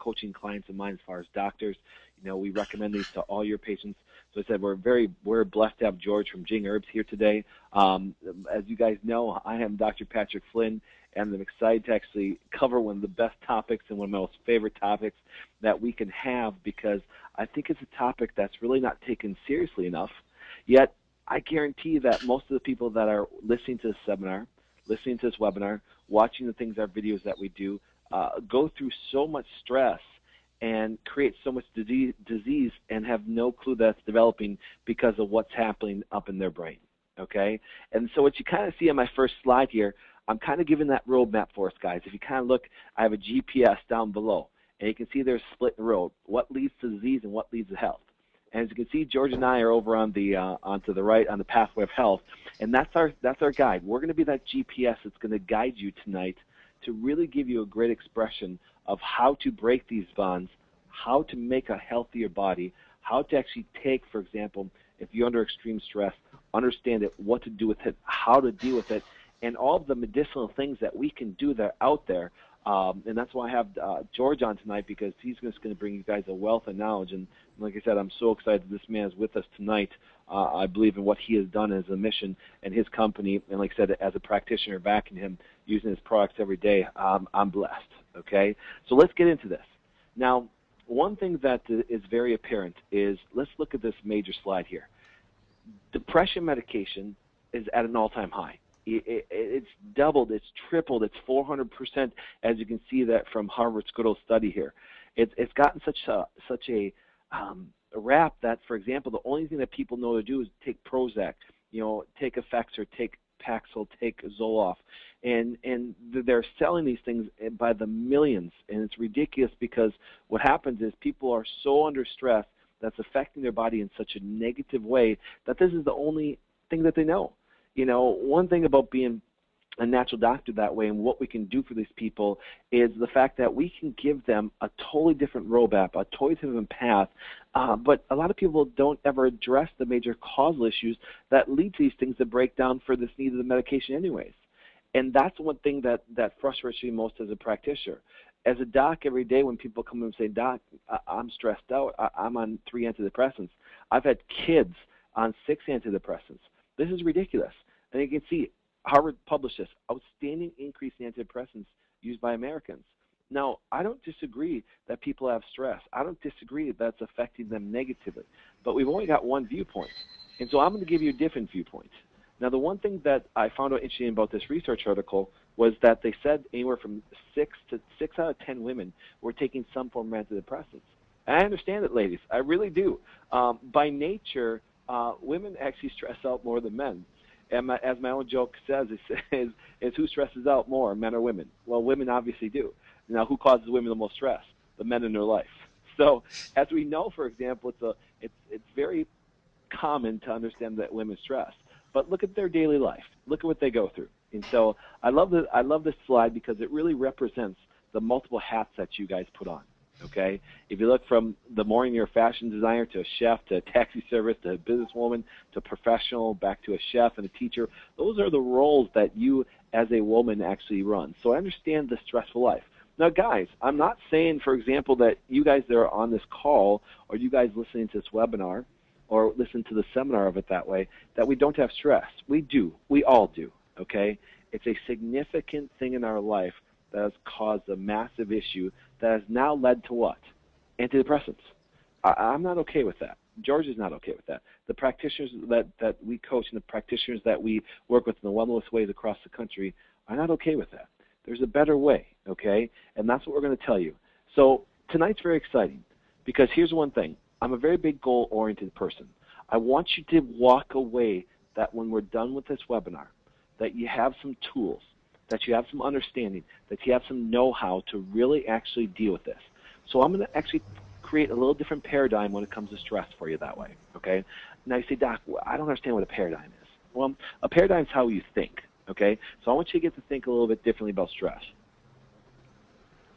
coaching clients of mine as far as doctors. You know, we recommend these to all your patients. So I said we're blessed to have George from Jing Herbs here today. As you guys know, I am Dr. Patrick Flynn, and I'm excited to actually cover one of the best topics and one of my most favorite topics that we can have, because I think it's a topic that's really not taken seriously enough. Yet I guarantee that most of the people that are listening to this seminar, listening to this webinar, watching the things, our videos that we do, go through so much stress and create so much disease and have no clue that's developing because of what's happening up in their brain, okay? And so what you kind of see on my first slide here, I'm kind of giving that roadmap for us, guys. If you kind of look, I have a GPS down below, and you can see there's a split in the road, what leads to disease and what leads to health. And as you can see, George and I are over on the onto the right on the pathway of health, and that's our guide. We're going to be that GPS that's going to guide you tonight to really give you a great expression of how to break these bonds, how to make a healthier body, how to actually take, for example, if you're under extreme stress, understand it, what to do with it, how to deal with it, and all of the medicinal things that we can do that are out there. And that's why I have George on tonight, because he's just going to bring you guys a wealth of knowledge. And like I said, I'm so excited that this man is with us tonight. I believe in what he has done as a mission and his company. And like I said, as a practitioner backing him, using his products every day, I'm blessed. Okay? So let's get into this. Now, one thing that is very apparent is, let's look at this major slide here. Depression medication is at an all-time high. It's doubled, it's tripled, it's 400%, as you can see that from Harvard's good old study here. It's gotten such a rap that, for example, the only thing that people know to do is take Prozac, you know, take Effexor, take Paxil, take Zoloft, and they're selling these things by the millions, and it's ridiculous, because what happens is people are so under stress that's affecting their body in such a negative way that this is the only thing that they know. You know, one thing about being a natural doctor that way and what we can do for these people is the fact that we can give them a totally different roadmap, a totally different path, but a lot of people don't ever address the major causal issues that lead to these things that break down for this need of the medication anyways. And that's one thing that frustrates me most as a practitioner. As a doc, every day when people come in and say, "Doc, I'm stressed out, I'm on 3 antidepressants." I've had kids on 6 antidepressants. This is ridiculous. And you can see Harvard published this, outstanding increase in antidepressants used by Americans. Now, I don't disagree that people have stress. I don't disagree that that's affecting them negatively. But we've only got one viewpoint. And so I'm going to give you a different viewpoint. Now, the one thing that I found out interesting about this research article was that they said anywhere from 6 out of 10 women were taking some form of antidepressants. And I understand it, ladies. I really do. By nature, women actually stress out more than men. And as my own joke says, is who stresses out more, men or women? Well, women obviously do. Now, who causes women the most stress? The men in their life. So, as we know, for example, it's very common to understand that women stress. But look at their daily life. Look at what they go through. And so, I love this slide because it really represents the multiple hats that you guys put on. Okay, if you look from the morning you're a fashion designer, to a chef, to a taxi service, to a businesswoman, to a professional, back to a chef and a teacher, those are the roles that you as a woman actually run. So I understand the stressful life. Now, guys, I'm not saying, for example, that you guys that are on this call, or you guys listening to this webinar, or listen to the seminar of it that way, that we don't have stress. We do. We all do. Okay, it's a significant thing in our life that has caused a massive issue that has now led to what? Antidepressants. I'm not okay with that. George is not okay with that. The practitioners that we coach and the practitioners that we work with in the wellness ways across the country are not okay with that. There's a better way, okay? And that's what we're going to tell you. So tonight's very exciting, because here's one thing. I'm a very big goal-oriented person. I want you to walk away that when we're done with this webinar, that you have some tools, that you have some understanding, that you have some know-how to really actually deal with this. So I'm going to actually create a little different paradigm when it comes to stress for you that way, okay? Now you say, "Doc, I don't understand what a paradigm is." Well, a paradigm is how you think, okay? So I want you to get to think a little bit differently about stress.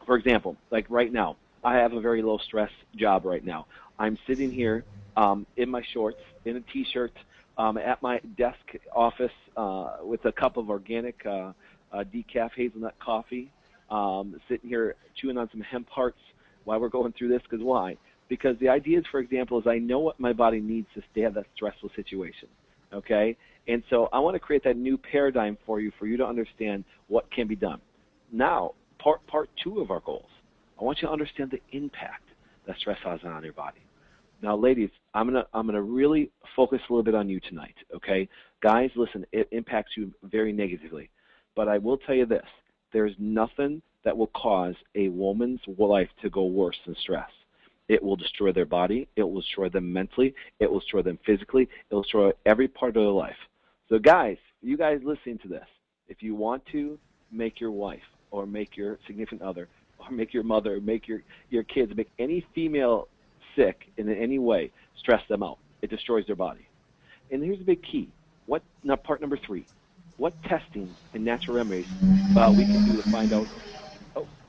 For example, like right now, I have a very low-stress job right now. I'm sitting here in my shorts, in a T-shirt, at my desk office with a cup of organic decaf hazelnut coffee, sitting here chewing on some hemp hearts why we're going through this, because why? Because the idea is, for example, is I know what my body needs to stay out of that stressful situation, okay? And so I want to create that new paradigm for you to understand what can be done. Now, part two of our goals, I want you to understand the impact that stress has on your body. Now, ladies, I'm gonna really focus a little bit on you tonight, okay? Guys, listen, it impacts you very negatively. But I will tell you this, there's nothing that will cause a woman's life to go worse than stress. It will destroy their body. It will destroy them mentally. It will destroy them physically. It will destroy every part of their life. So guys, you guys listening to this, if you want to make your wife or make your significant other or make your mother or make your kids, make any female sick in any way, stress them out. It destroys their body. And here's the big key. Part number 3, what testing and natural remedies we can do to find out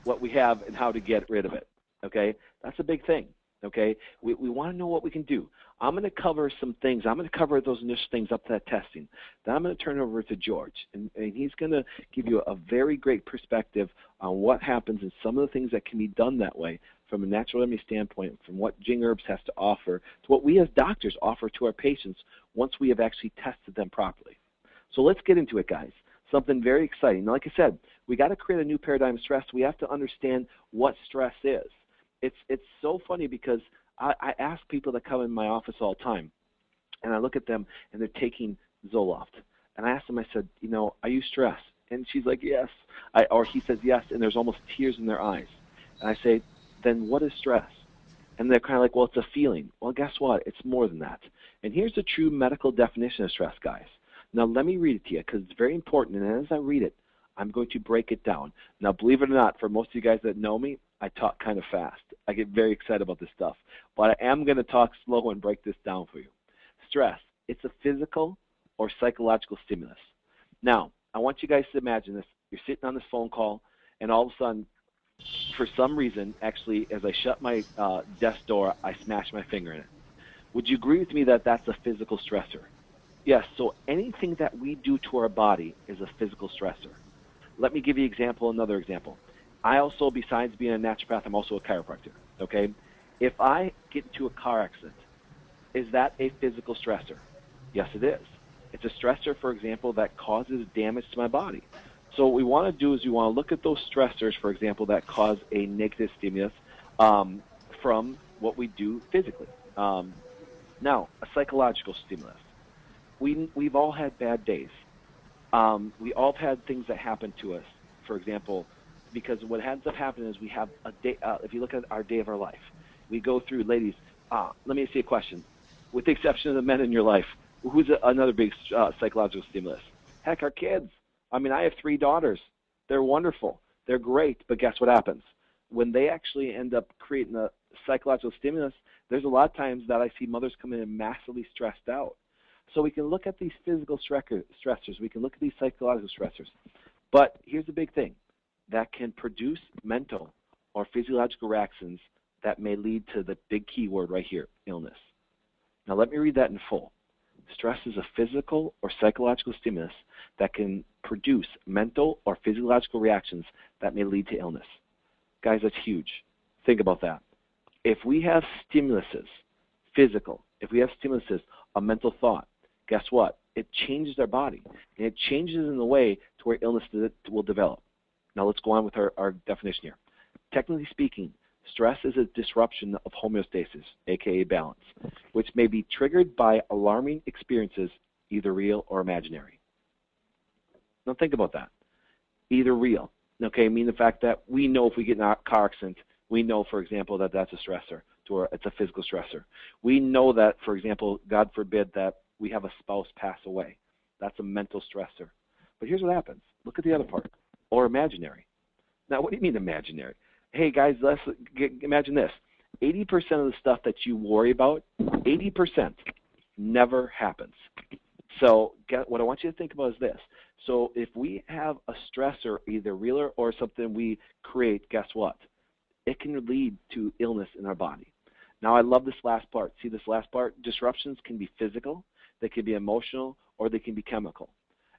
what we have and how to get rid of it, okay? That's a big thing, okay? We want to know what we can do. I'm going to cover some things. I'm going to cover those initial things up to that testing. Then I'm going to turn it over to George, and he's going to give you a very great perspective on what happens and some of the things that can be done that way from a natural remedy standpoint, from what Jing Herbs has to offer to what we as doctors offer to our patients once we have actually tested them properly. So let's get into it, guys. Something very exciting. Now, like I said, we got to create a new paradigm of stress. We have to understand what stress is. It's so funny because I ask people that come in my office all the time, and I look at them, and they're taking Zoloft. And I ask them, I said, are you stressed? And she's like, yes. Or he says yes, and there's almost tears in their eyes. And I say, then what is stress? And they're kind of like, well, it's a feeling. Well, guess what? It's more than that. And here's the true medical definition of stress, guys. Now, let me read it to you because it's very important. And as I read it, I'm going to break it down. Now, believe it or not, for most of you guys that know me, I talk kind of fast. I get very excited about this stuff. But I am going to talk slow and break this down for you. Stress, it's a physical or psychological stimulus. Now, I want you guys to imagine this. You're sitting on this phone call, and all of a sudden, for some reason, actually, as I shut my desk door, I smash my finger in it. Would you agree with me that that's a physical stressor? Yes, so anything that we do to our body is a physical stressor. Let me give you another example. I also, besides being a naturopath, I'm also a chiropractor, okay? If I get into a car accident, is that a physical stressor? Yes, it is. It's a stressor, for example, that causes damage to my body. So what we want to do is we want to look at those stressors, for example, that cause a negative stimulus from what we do physically. Now, a psychological stimulus. We've all had bad days. We all have had things that happen to us, for example, because what ends up happening is we have a day, if you look at our day of our life, we go through, ladies, let me ask you a question. With the exception of the men in your life, who's another big psychological stimulus? Heck, our kids. I mean, I have 3 daughters. They're wonderful. They're great, but guess what happens? When they actually end up creating a psychological stimulus, there's a lot of times that I see mothers come in and massively stressed out. So we can look at these physical stressors. We can look at these psychological stressors. But here's the big thing. That can produce mental or physiological reactions that may lead to the big key word right here, illness. Now let me read that in full. Stress is a physical or psychological stimulus that can produce mental or physiological reactions that may lead to illness. Guys, that's huge. Think about that. If we have stimuluses, physical, if we have stimuluses, a mental thought, guess what? It changes our body, and it changes in the way to where illness will develop. Now let's go on with our definition here. Technically speaking, stress is a disruption of homeostasis, aka balance, which may be triggered by alarming experiences, either real or imaginary. Now think about that. Either real, okay, meaning the fact that we know if we get in a car accident, we know, for example, that that's a stressor, it's a physical stressor. We know that, for example, God forbid that we have a spouse pass away. That's a mental stressor. But here's what happens. Look at the other part, or imaginary. Now, what do you mean imaginary? Hey, guys, imagine this. 80% of the stuff that you worry about, 80% never happens. So what I want you to think about is this. So if we have a stressor, either real or something we create, guess what? It can lead to illness in our body. Now, I love this last part. See this last part? Disruptions can be physical, they can be emotional, or they can be chemical.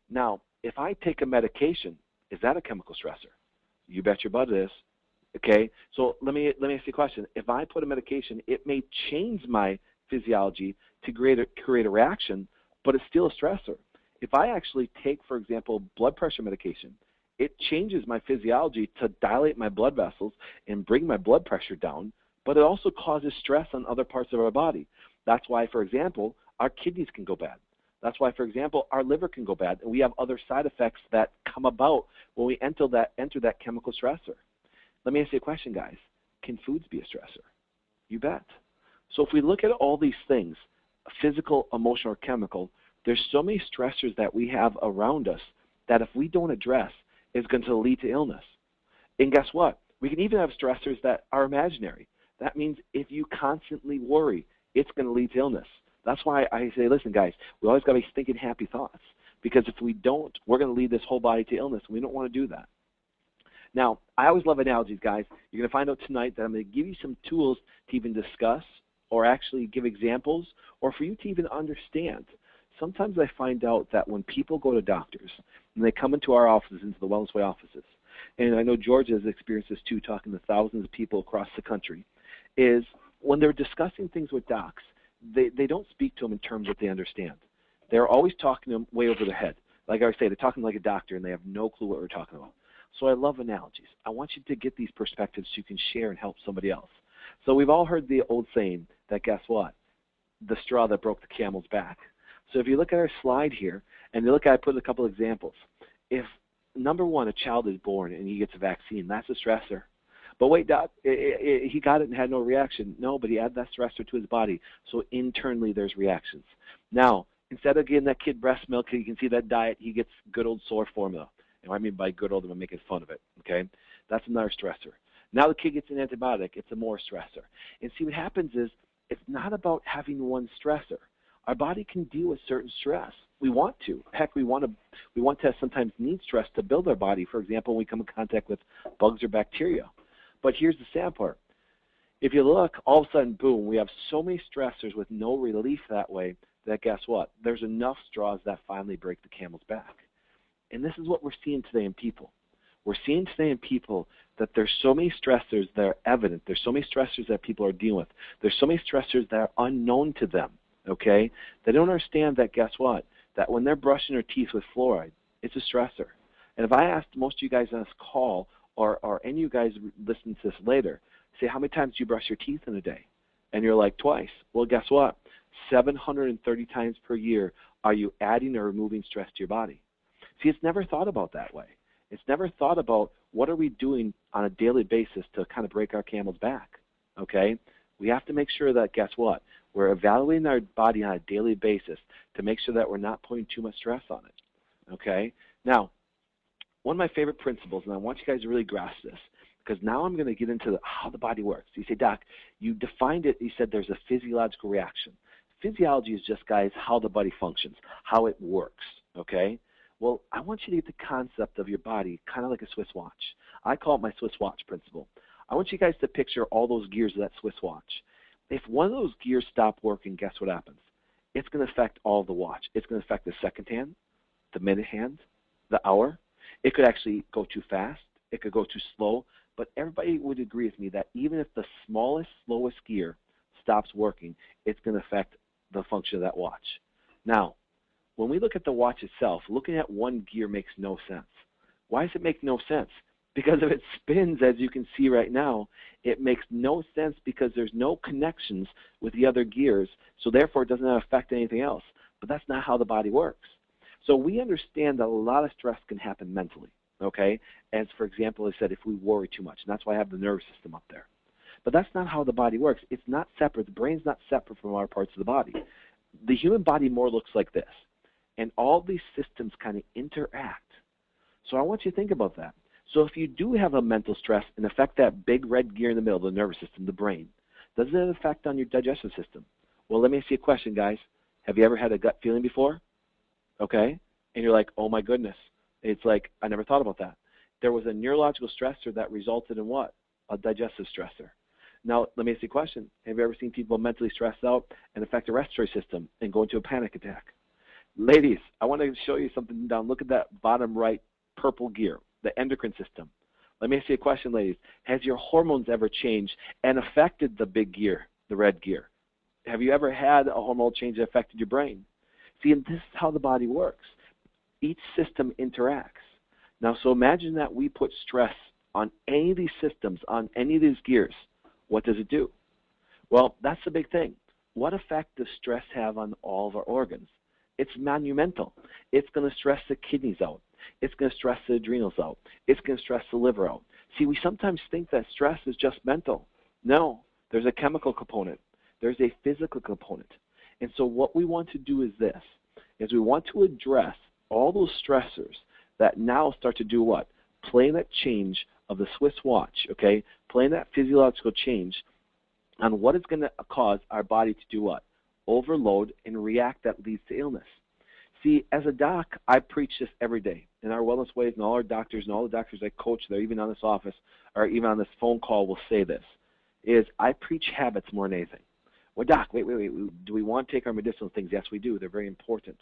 Now, if I take a medication, is that a chemical stressor? You bet your butt it is. Okay, so let me ask you a question. If I put a medication, it may change my physiology to create a reaction, but it's still a stressor. If I actually take, for example, blood pressure medication, it changes my physiology to dilate my blood vessels and bring my blood pressure down, but it also causes stress on other parts of our body. That's why, for example, our kidneys can go bad. That's why, for example, our liver can go bad, and we have other side effects that come about when we enter that chemical stressor. Let me ask you a question, guys. Can foods be a stressor? You bet. So if we look at all these things, physical, emotional, or chemical, there's so many stressors that we have around us that if we don't address, is going to lead to illness. And guess what? We can even have stressors that are imaginary. That means if you constantly worry, it's going to lead to illness. That's why I say, listen, guys, we always got to be thinking happy thoughts, because if we don't, we're going to lead this whole body to illness, and we don't want to do that. Now, I always love analogies, guys. You're going to find out tonight that I'm going to give you some tools to even discuss or actually give examples or for you to even understand. Sometimes I find out that when people go to doctors and they come into our offices, into the Wellness Way offices, and I know George has experienced this too, talking to thousands of people across the country, is when they're discussing things with docs, they don't speak to them in terms that they understand. They're always talking to them way over their head. Like I say, they're talking like a doctor and they have no clue what we're talking about. So I love analogies. I want you to get these perspectives so you can share and help somebody else. So we've all heard the old saying that, guess what? The straw that broke the camel's back. So if you look at our slide here, and you look at, I put a couple examples. If, number one, a child is born and he gets a vaccine, that's a stressor. But wait, Doc, he got it and had no reaction. No, but he added that stressor to his body. So internally there's reactions. Now, instead of getting that kid breast milk, you can see that diet, he gets good old soy formula. And what I mean by good old, I'm making fun of it, okay? That's another stressor. Now the kid gets an antibiotic, it's a more stressor. And see, what happens is it's not about having one stressor. Our body can deal with certain stress. We want to. Heck, we want to sometimes need stress to build our body. For example, when we come in contact with bugs or bacteria. But here's the sad part. If you look, all of a sudden, boom, we have so many stressors with no relief that way that guess what? There's enough straws that finally break the camel's back. And this is what we're seeing today in people. We're seeing today in people that there's so many stressors that are evident. There's so many stressors that people are dealing with. There's so many stressors that are unknown to them, okay? They don't understand that, guess what? That when they're brushing their teeth with fluoride, it's a stressor. And if I asked most of you guys on this call, or any of you guys listening to this later, say, how many times do you brush your teeth in a day? And you're like, twice. Well, guess what? 730 times per year are you adding or removing stress to your body. See, it's never thought about that way. It's never thought about what are we doing on a daily basis to kind of break our camel's back, okay? We have to make sure that, guess what? We're evaluating our body on a daily basis to make sure that we're not putting too much stress on it, okay? Now, one of my favorite principles, and I want you guys to really grasp this, because now I'm going to get into how the body works. You say, Doc, you defined it. You said there's a physiological reaction. Physiology is just, guys, how the body functions, how it works, okay? Well, I want you to get the concept of your body kind of like a Swiss watch. I call it my Swiss watch principle. I want you guys to picture all those gears of that Swiss watch. If one of those gears stop working, guess what happens? It's going to affect all of the watch. It's going to affect the second hand, the minute hand, the hour. It could actually go too fast. It could go too slow. But everybody would agree with me that even if the smallest, slowest gear stops working, it's going to affect the function of that watch. Now, when we look at the watch itself, looking at one gear makes no sense. Why does it make no sense? Because if it spins, as you can see right now, it makes no sense because there's no connections with the other gears, so therefore it doesn't affect anything else. But that's not how the body works. So we understand that a lot of stress can happen mentally, okay? As, for example, I said, if we worry too much, and that's why I have the nervous system up there. But that's not how the body works. It's not separate. The brain's not separate from our parts of the body. The human body more looks like this. And all these systems kind of interact. So I want you to think about that. So if you do have a mental stress and affect that big red gear in the middle, the nervous system, the brain, does it affect on your digestive system? Well, let me ask you a question, guys. Have you ever had a gut feeling before? Okay? And you're like, oh my goodness. It's like, I never thought about that. There was a neurological stressor that resulted in what? A digestive stressor. Now, let me ask you a question. Have you ever seen people mentally stressed out and affect the respiratory system and go into a panic attack? Ladies, I want to show you something down. Look at that bottom right purple gear, the endocrine system. Let me ask you a question, ladies. Has your hormones ever changed and affected the big gear, the red gear? Have you ever had a hormonal change that affected your brain? See, and this is how the body works. Each system interacts. Now, so imagine that we put stress on any of these systems, on any of these gears. What does it do? Well, that's the big thing. What effect does stress have on all of our organs? It's monumental. It's going to stress the kidneys out. It's going to stress the adrenals out. It's going to stress the liver out. See, we sometimes think that stress is just mental. No, there's a chemical component. There's a physical component. And so what we want to do is this, is we want to address all those stressors that now start to do what? Playing that change of the Swiss watch, okay? Playing that physiological change on what is going to cause our body to do what? Overload and react that leads to illness. See, as a doc, I preach this every day in our wellness ways, and all our doctors and all the doctors I coach that are even on this office or even on this phone call will say this, is I preach habits more than anything. Well, doc, wait. Do we want to take our medicinal things? Yes, we do. They're very important.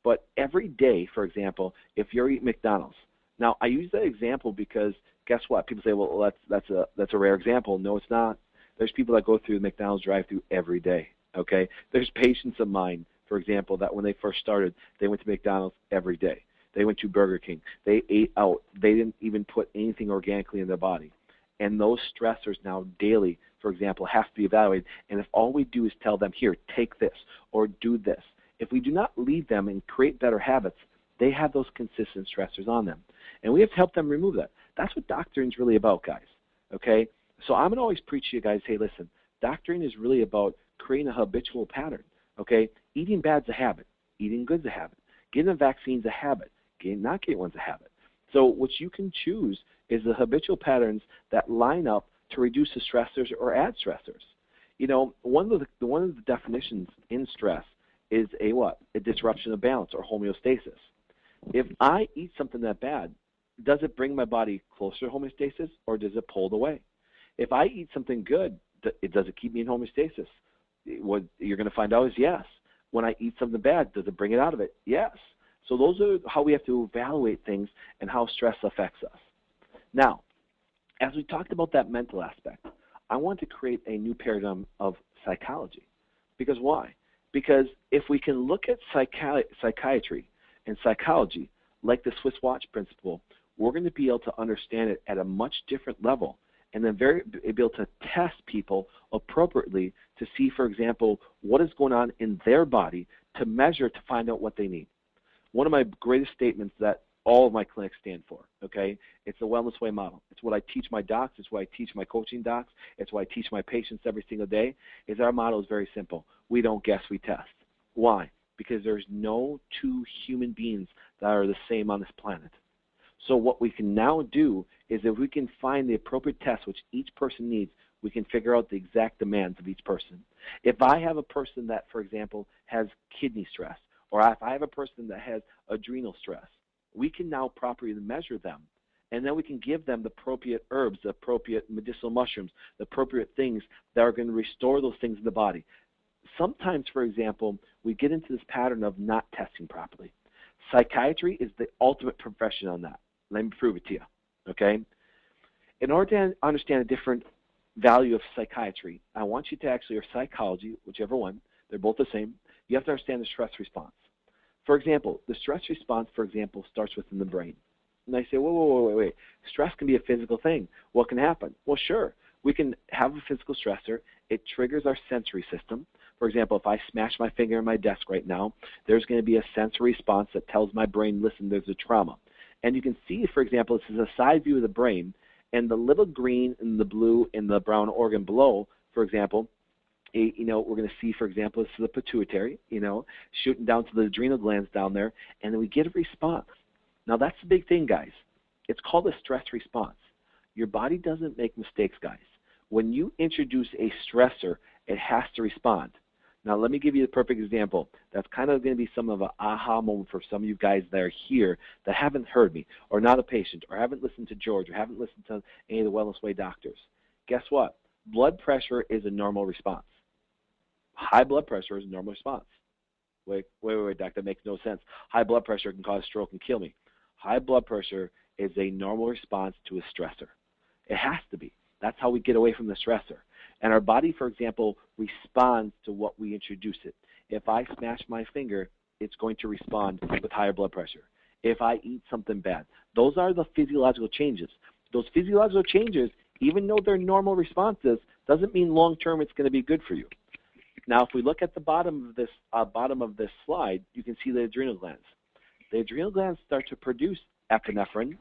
But every day, for example, if you're eating McDonald's, now I use that example because guess what? People say, well, that's a rare example. No, it's not. There's people that go through the McDonald's drive-thru every day. Okay, there's patients of mine, for example, that when they first started, they went to McDonald's every day. They went to Burger King. They ate out. They didn't even put anything organically in their body. And those stressors now daily, for example, have to be evaluated. And if all we do is tell them, here, take this or do this, if we do not lead them and create better habits, they have those consistent stressors on them. And we have to help them remove that. That's what doctoring is really about, guys. Okay? So I'm going to always preach to you guys, hey, listen, doctoring is really about creating a habitual pattern. Okay? Eating bad's a habit. Eating good's a habit. Getting a vaccine's a habit. Not getting one's a habit. So what you can choose is the habitual patterns that line up to reduce the stressors or add stressors. You know, one of the definitions in stress is a what? A disruption of balance or homeostasis. If I eat something that bad, does it bring my body closer to homeostasis or does it pull it away? If I eat something good, does it keep me in homeostasis? What you're going to find out is yes. When I eat something bad, does it bring it out of it? Yes. So those are how we have to evaluate things and how stress affects us. Now, as we talked about that mental aspect, I want to create a new paradigm of psychology. Because why? Because if we can look at psychiatry and psychology like the Swiss watch principle, we're going to be able to understand it at a much different level and then be able to test people appropriately to see, for example, what is going on in their body to measure to find out what they need. One of my greatest statements that all of my clinics stand for, okay? It's the Wellness Way model. It's what I teach my docs. It's what I teach my coaching docs. It's what I teach my patients every single day, is our model is very simple. We don't guess, we test. Why? Because there's no two human beings that are the same on this planet. So what we can now do is if we can find the appropriate test which each person needs, we can figure out the exact demands of each person. If I have a person that, for example, has kidney stress, or if I have a person that has adrenal stress, we can now properly measure them, and then we can give them the appropriate herbs, the appropriate medicinal mushrooms, the appropriate things that are going to restore those things in the body. Sometimes, for example, we get into this pattern of not testing properly. Psychiatry is the ultimate profession on that. Let me prove it to you, okay? In order to understand a different value of psychiatry, I want you to actually, or psychology, whichever one, they're both the same, you have to understand the stress response. For example, the stress response, for example, starts within the brain. And I say, wait. Stress can be a physical thing. What can happen? Well, sure. We can have a physical stressor. It triggers our sensory system. For example, if I smash my finger on my desk right now, there's going to be a sensory response that tells my brain, listen, there's a trauma. And you can see, for example, this is a side view of the brain, and the little green and the blue and the brown organ below, for example, we're going to see, for example, this is the pituitary, shooting down to the adrenal glands down there, and then we get a response. Now, that's the big thing, guys. It's called a stress response. Your body doesn't make mistakes, guys. When you introduce a stressor, it has to respond. Now, let me give you the perfect example. That's kind of going to be some of an aha moment for some of you guys that are here that haven't heard me, or not a patient, or haven't listened to George, or haven't listened to any of the Wellness Way doctors. Guess what? Blood pressure is a normal response. High blood pressure is a normal response. Wait, doc, that makes no sense. High blood pressure can cause stroke and kill me. High blood pressure is a normal response to a stressor. It has to be. That's how we get away from the stressor. And our body, for example, responds to what we introduce it. If I smash my finger, it's going to respond with higher blood pressure. If I eat something bad, those are the physiological changes. Those physiological changes, even though they're normal responses, doesn't mean long-term it's going to be good for you. Now, if we look at the bottom of this slide, you can see the adrenal glands. The adrenal glands start to produce epinephrine,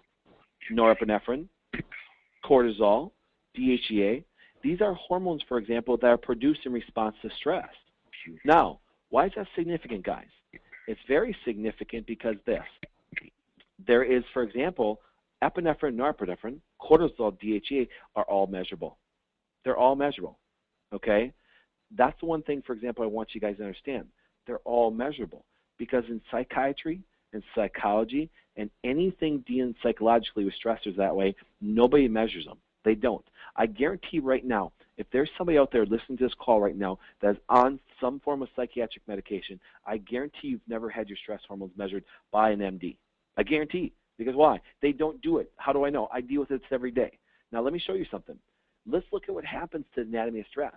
norepinephrine, cortisol, DHEA. These are hormones, for example, that are produced in response to stress. Now, why is that significant, guys? It's very significant because there is, for example, epinephrine, norepinephrine, cortisol, DHEA are all measurable. They're all measurable, okay? That's the one thing, for example, I want you guys to understand. They're all measurable because in psychiatry and psychology and anything dealing psychologically with stressors that way, nobody measures them. They don't. I guarantee right now, if there's somebody out there listening to this call right now that's on some form of psychiatric medication, I guarantee you've never had your stress hormones measured by an MD. I guarantee. Because why? They don't do it. How do I know? I deal with it every day. Now, let me show you something. Let's look at what happens to the anatomy of stress.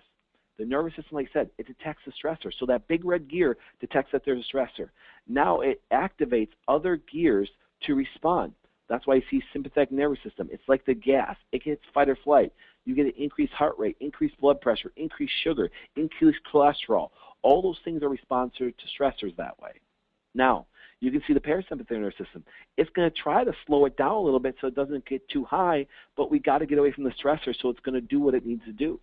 The nervous system, like I said, it detects the stressor. So that big red gear detects that there's a stressor. Now it activates other gears to respond. That's why you see sympathetic nervous system. It's like the gas. It gets fight or flight. You get an increased heart rate, increased blood pressure, increased sugar, increased cholesterol. All those things are responsive to stressors that way. Now, you can see the parasympathetic nervous system. It's going to try to slow it down a little bit so it doesn't get too high, but we got to get away from the stressor so it's going to do what it needs to do.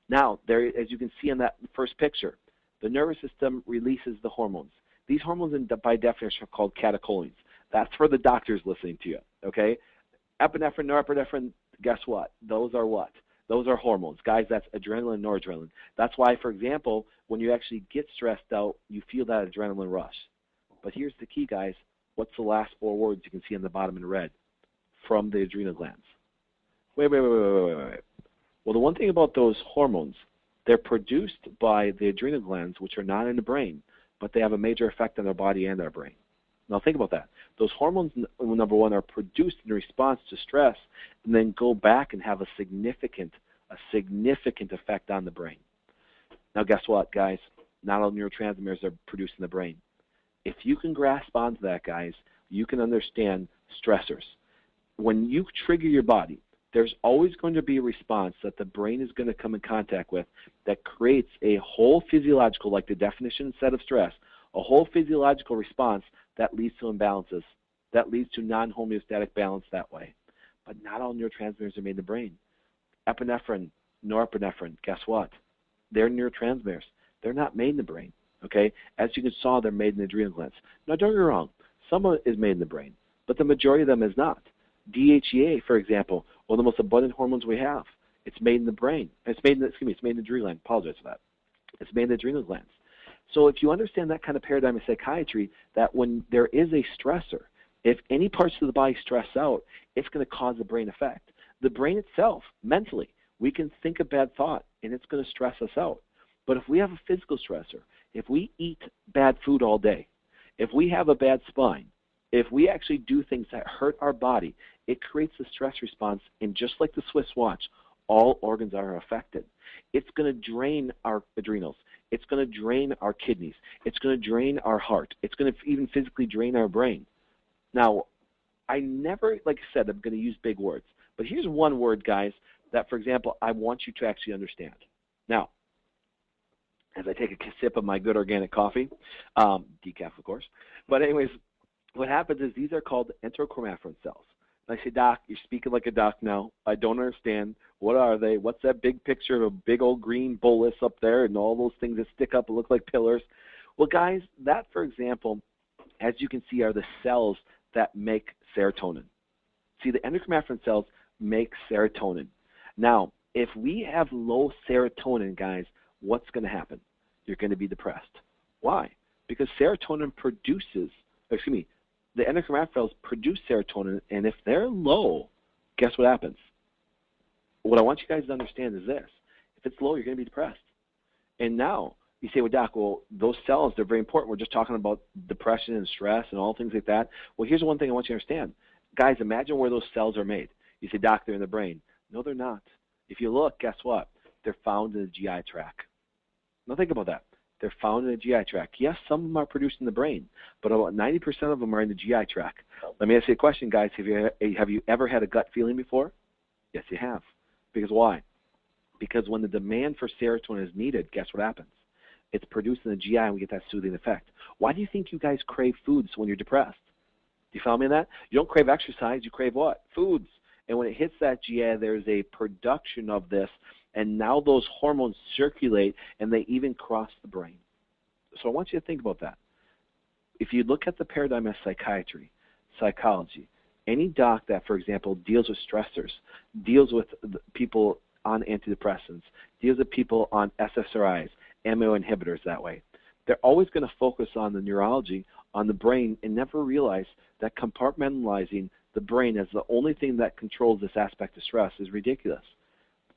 Now, there, as you can see in that first picture, the nervous system releases the hormones. These hormones, by definition, are called catecholamines. That's for the doctors listening to you, okay? Epinephrine, norepinephrine, guess what? Those are what? Those are hormones. Guys, that's adrenaline, noradrenaline. That's why, for example, when you actually get stressed out, you feel that adrenaline rush. But here's the key, guys. What's the last 4 words you can see on the bottom in red? From the adrenal glands. Wait. Well, the one thing about those hormones, they're produced by the adrenal glands, which are not in the brain, but they have a major effect on our body and our brain. Now think about that. Those hormones, number one, are produced in response to stress and then go back and have a significant effect on the brain. Now guess what, guys? Not all neurotransmitters are produced in the brain. If you can grasp onto that, guys, you can understand stressors. When you trigger your body, there's always going to be a response that the brain is going to come in contact with that creates a whole physiological, like the definition set of stress, a whole physiological response that leads to imbalances, that leads to non-homeostatic balance that way. But not all neurotransmitters are made in the brain. Epinephrine, norepinephrine, guess what? They're neurotransmitters. They're not made in the brain, okay? As you saw, they're made in the adrenal glands. Now, don't get me wrong. Some of it is made in the brain, but the majority of them is not. DHEA, for example, one of the most abundant hormones we have. It's made in the brain. It's made in the adrenal gland. Apologize for that. It's made in the adrenal glands. So if you understand that kind of paradigm of psychiatry, that when there is a stressor, if any parts of the body stress out, it's going to cause a brain effect. The brain itself, mentally, we can think a bad thought, and it's going to stress us out. But if we have a physical stressor, if we eat bad food all day, if we have a bad spine, if we actually do things that hurt our body, it creates a stress response, and just like the Swiss watch, all organs are affected. It's going to drain our adrenals. It's going to drain our kidneys. It's going to drain our heart. It's going to even physically drain our brain. Now, I never, like I said, I'm going to use big words. But here's one word, guys, that, for example, I want you to actually understand. Now, as I take a sip of my good organic coffee, decaf, of course. But anyways, what happens is these are called enterochromaffrin cells. And I say, Doc, you're speaking like a doc now. I don't understand. What are they? What's that big picture of a big old green bolus up there and all those things that stick up and look like pillars? Well, guys, that, for example, as you can see, are the cells that make serotonin. See, the enterochromaffrin cells make serotonin. Now, if we have low serotonin, guys, what's going to happen? You're going to be depressed. Why? Because serotonin the enterochromaffrin cells produce serotonin, and if they're low, guess what happens? What I want you guys to understand is this. If it's low, you're going to be depressed. And now, you say, well, Doc, well, those cells, they're very important. We're just talking about depression and stress and all things like that. Well, here's one thing I want you to understand. Guys, imagine where those cells are made. You say, doc, they're in the brain. No, they're not. If you look, guess what? They're found in the GI tract. Now think about that. They're found in the GI tract. Yes, some of them are produced in the brain, but about 90% of them are in the GI tract. Let me ask you a question, guys. Have you ever had a gut feeling before? Yes, you have. Because why? Because when the demand for serotonin is needed, guess what happens? It's produced in the GI and we get that soothing effect. Why do you think you guys crave foods when you're depressed? Do you follow me on that? You don't crave exercise, you crave what? Foods. And when it hits that GI, there's a production of this, and now those hormones circulate and they even cross the brain. So I want you to think about that. If you look at the paradigm of psychiatry, psychology, any doc that, for example, deals with stressors, deals with people on antidepressants, deals with people on SSRIs, MO inhibitors that way, they're always going to focus on the neurology, on the brain, and never realize that compartmentalizing the brain as the only thing that controls this aspect of stress is ridiculous.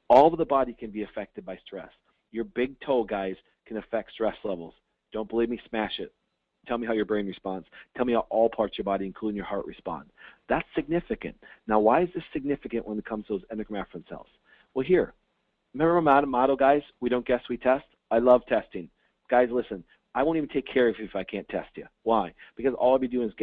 All of the body can be affected by stress. Your big toe, guys, can affect stress levels. Don't believe me? Smash it. Tell me how your brain responds. Tell me how all parts of your body, including your heart, respond. That's significant. Now, why is this significant when it comes to those endocrine reference cells? Well, here, remember my motto, guys? We don't guess, we test. I love testing. Guys, listen, I won't even take care of you if I can't test you. Why? Because all I'll be doing is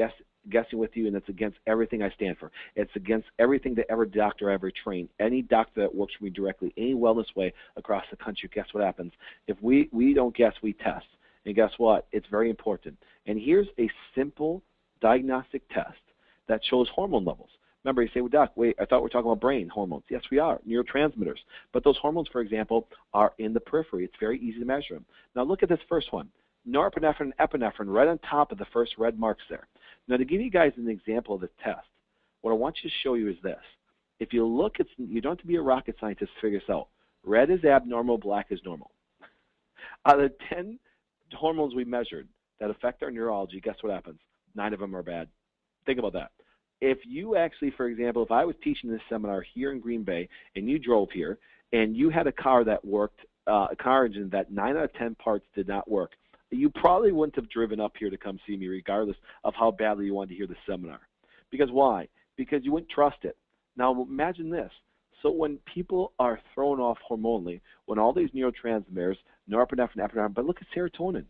guessing with you, and it's against everything I stand for. It's against everything that every doctor I ever trained. Any doctor that works for me directly, any wellness way across the country, guess what happens? If we don't guess, we test. And guess what? It's very important. And here's a simple diagnostic test that shows hormone levels. Remember, you say, well, doc, wait, I thought we were talking about brain hormones. Yes, we are, neurotransmitters. But those hormones, for example, are in the periphery. It's very easy to measure them. Now look at this first one. Norepinephrine and epinephrine right on top of the first red marks there. Now to give you guys an example of the test, what I want you to show you is this. If you look, you don't have to be a rocket scientist to figure this out. Red is abnormal, black is normal. Out of the 10 hormones we measured that affect our neurology, guess what happens? 9 of them are bad. Think about that. If you actually, for example, if I was teaching this seminar here in Green Bay and you drove here and you had a car that worked, a car engine that 9 out of 10 parts did not work, you probably wouldn't have driven up here to come see me regardless of how badly you wanted to hear the seminar. Because why? Because you wouldn't trust it. Now imagine this. So when people are thrown off hormonally, when all these neurotransmitters, norepinephrine, epinephrine, but look at serotonin.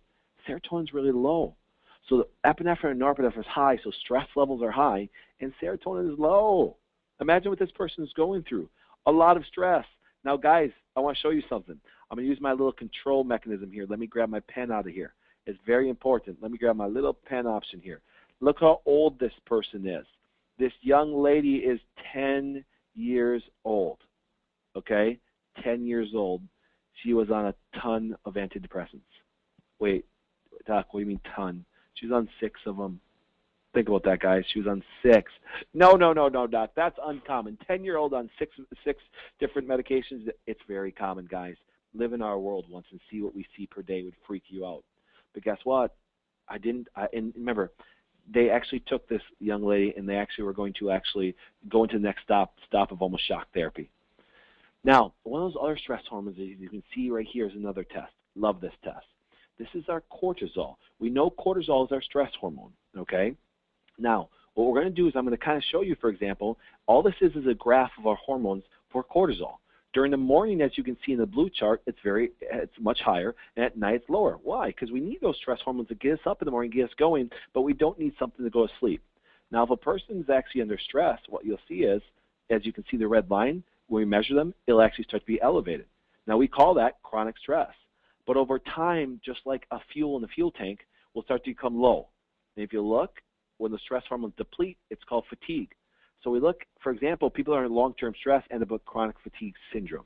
Serotonin's really low. So the epinephrine and norepinephrine is high, so stress levels are high, and serotonin is low. Imagine what this person is going through. A lot of stress. Now, guys, I want to show you something. I'm going to use my little control mechanism here. Let me grab my pen out of here. It's very important. Let me grab my little pen option here. Look how old this person is. This young lady is 10 years old, okay? 10 years old. She was on a ton of antidepressants. Wait, doc, what do you mean ton? She was on 6 of them. Think about that, guys. She was on 6. No, doc. That's uncommon. 10-year-old on six different medications. It's very common, guys. Live in our world once and see what we see per day would freak you out. But guess what? And remember, they actually took this young lady and they actually were going to actually go into the next stop of almost shock therapy. Now, one of those other stress hormones that you can see right here is another test. Love this test. This is our cortisol. We know cortisol is our stress hormone, okay? Now, what we're going to do is I'm going to kind of show you, for example, all this is a graph of our hormones for cortisol. During the morning, as you can see in the blue chart, it's much higher, and at night it's lower. Why? Because we need those stress hormones to get us up in the morning, get us going, but we don't need something to go to sleep. Now, if a person is actually under stress, what you'll see is, as you can see the red line, when we measure them, it'll actually start to be elevated. Now, we call that chronic stress. But over time, just like a fuel in the fuel tank, will start to become low. And if you look, when the stress hormones deplete, it's called fatigue. So we look, for example, people who are in long-term stress end up with chronic fatigue syndrome.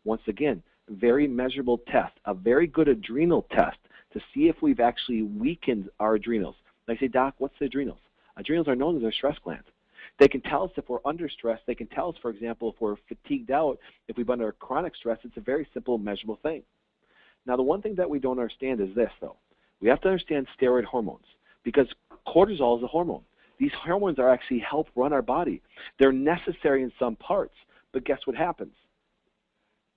Once again, very measurable test, a very good adrenal test to see if we've actually weakened our adrenals. And I say, doc, what's the adrenals? Adrenals are known as our stress glands. They can tell us if we're under stress. They can tell us, for example, if we're fatigued out, if we've been under chronic stress. It's a very simple, measurable thing. Now, the one thing that we don't understand is this, though. We have to understand steroid hormones because cortisol is a hormone. These hormones are actually help run our body. They're necessary in some parts, but guess what happens?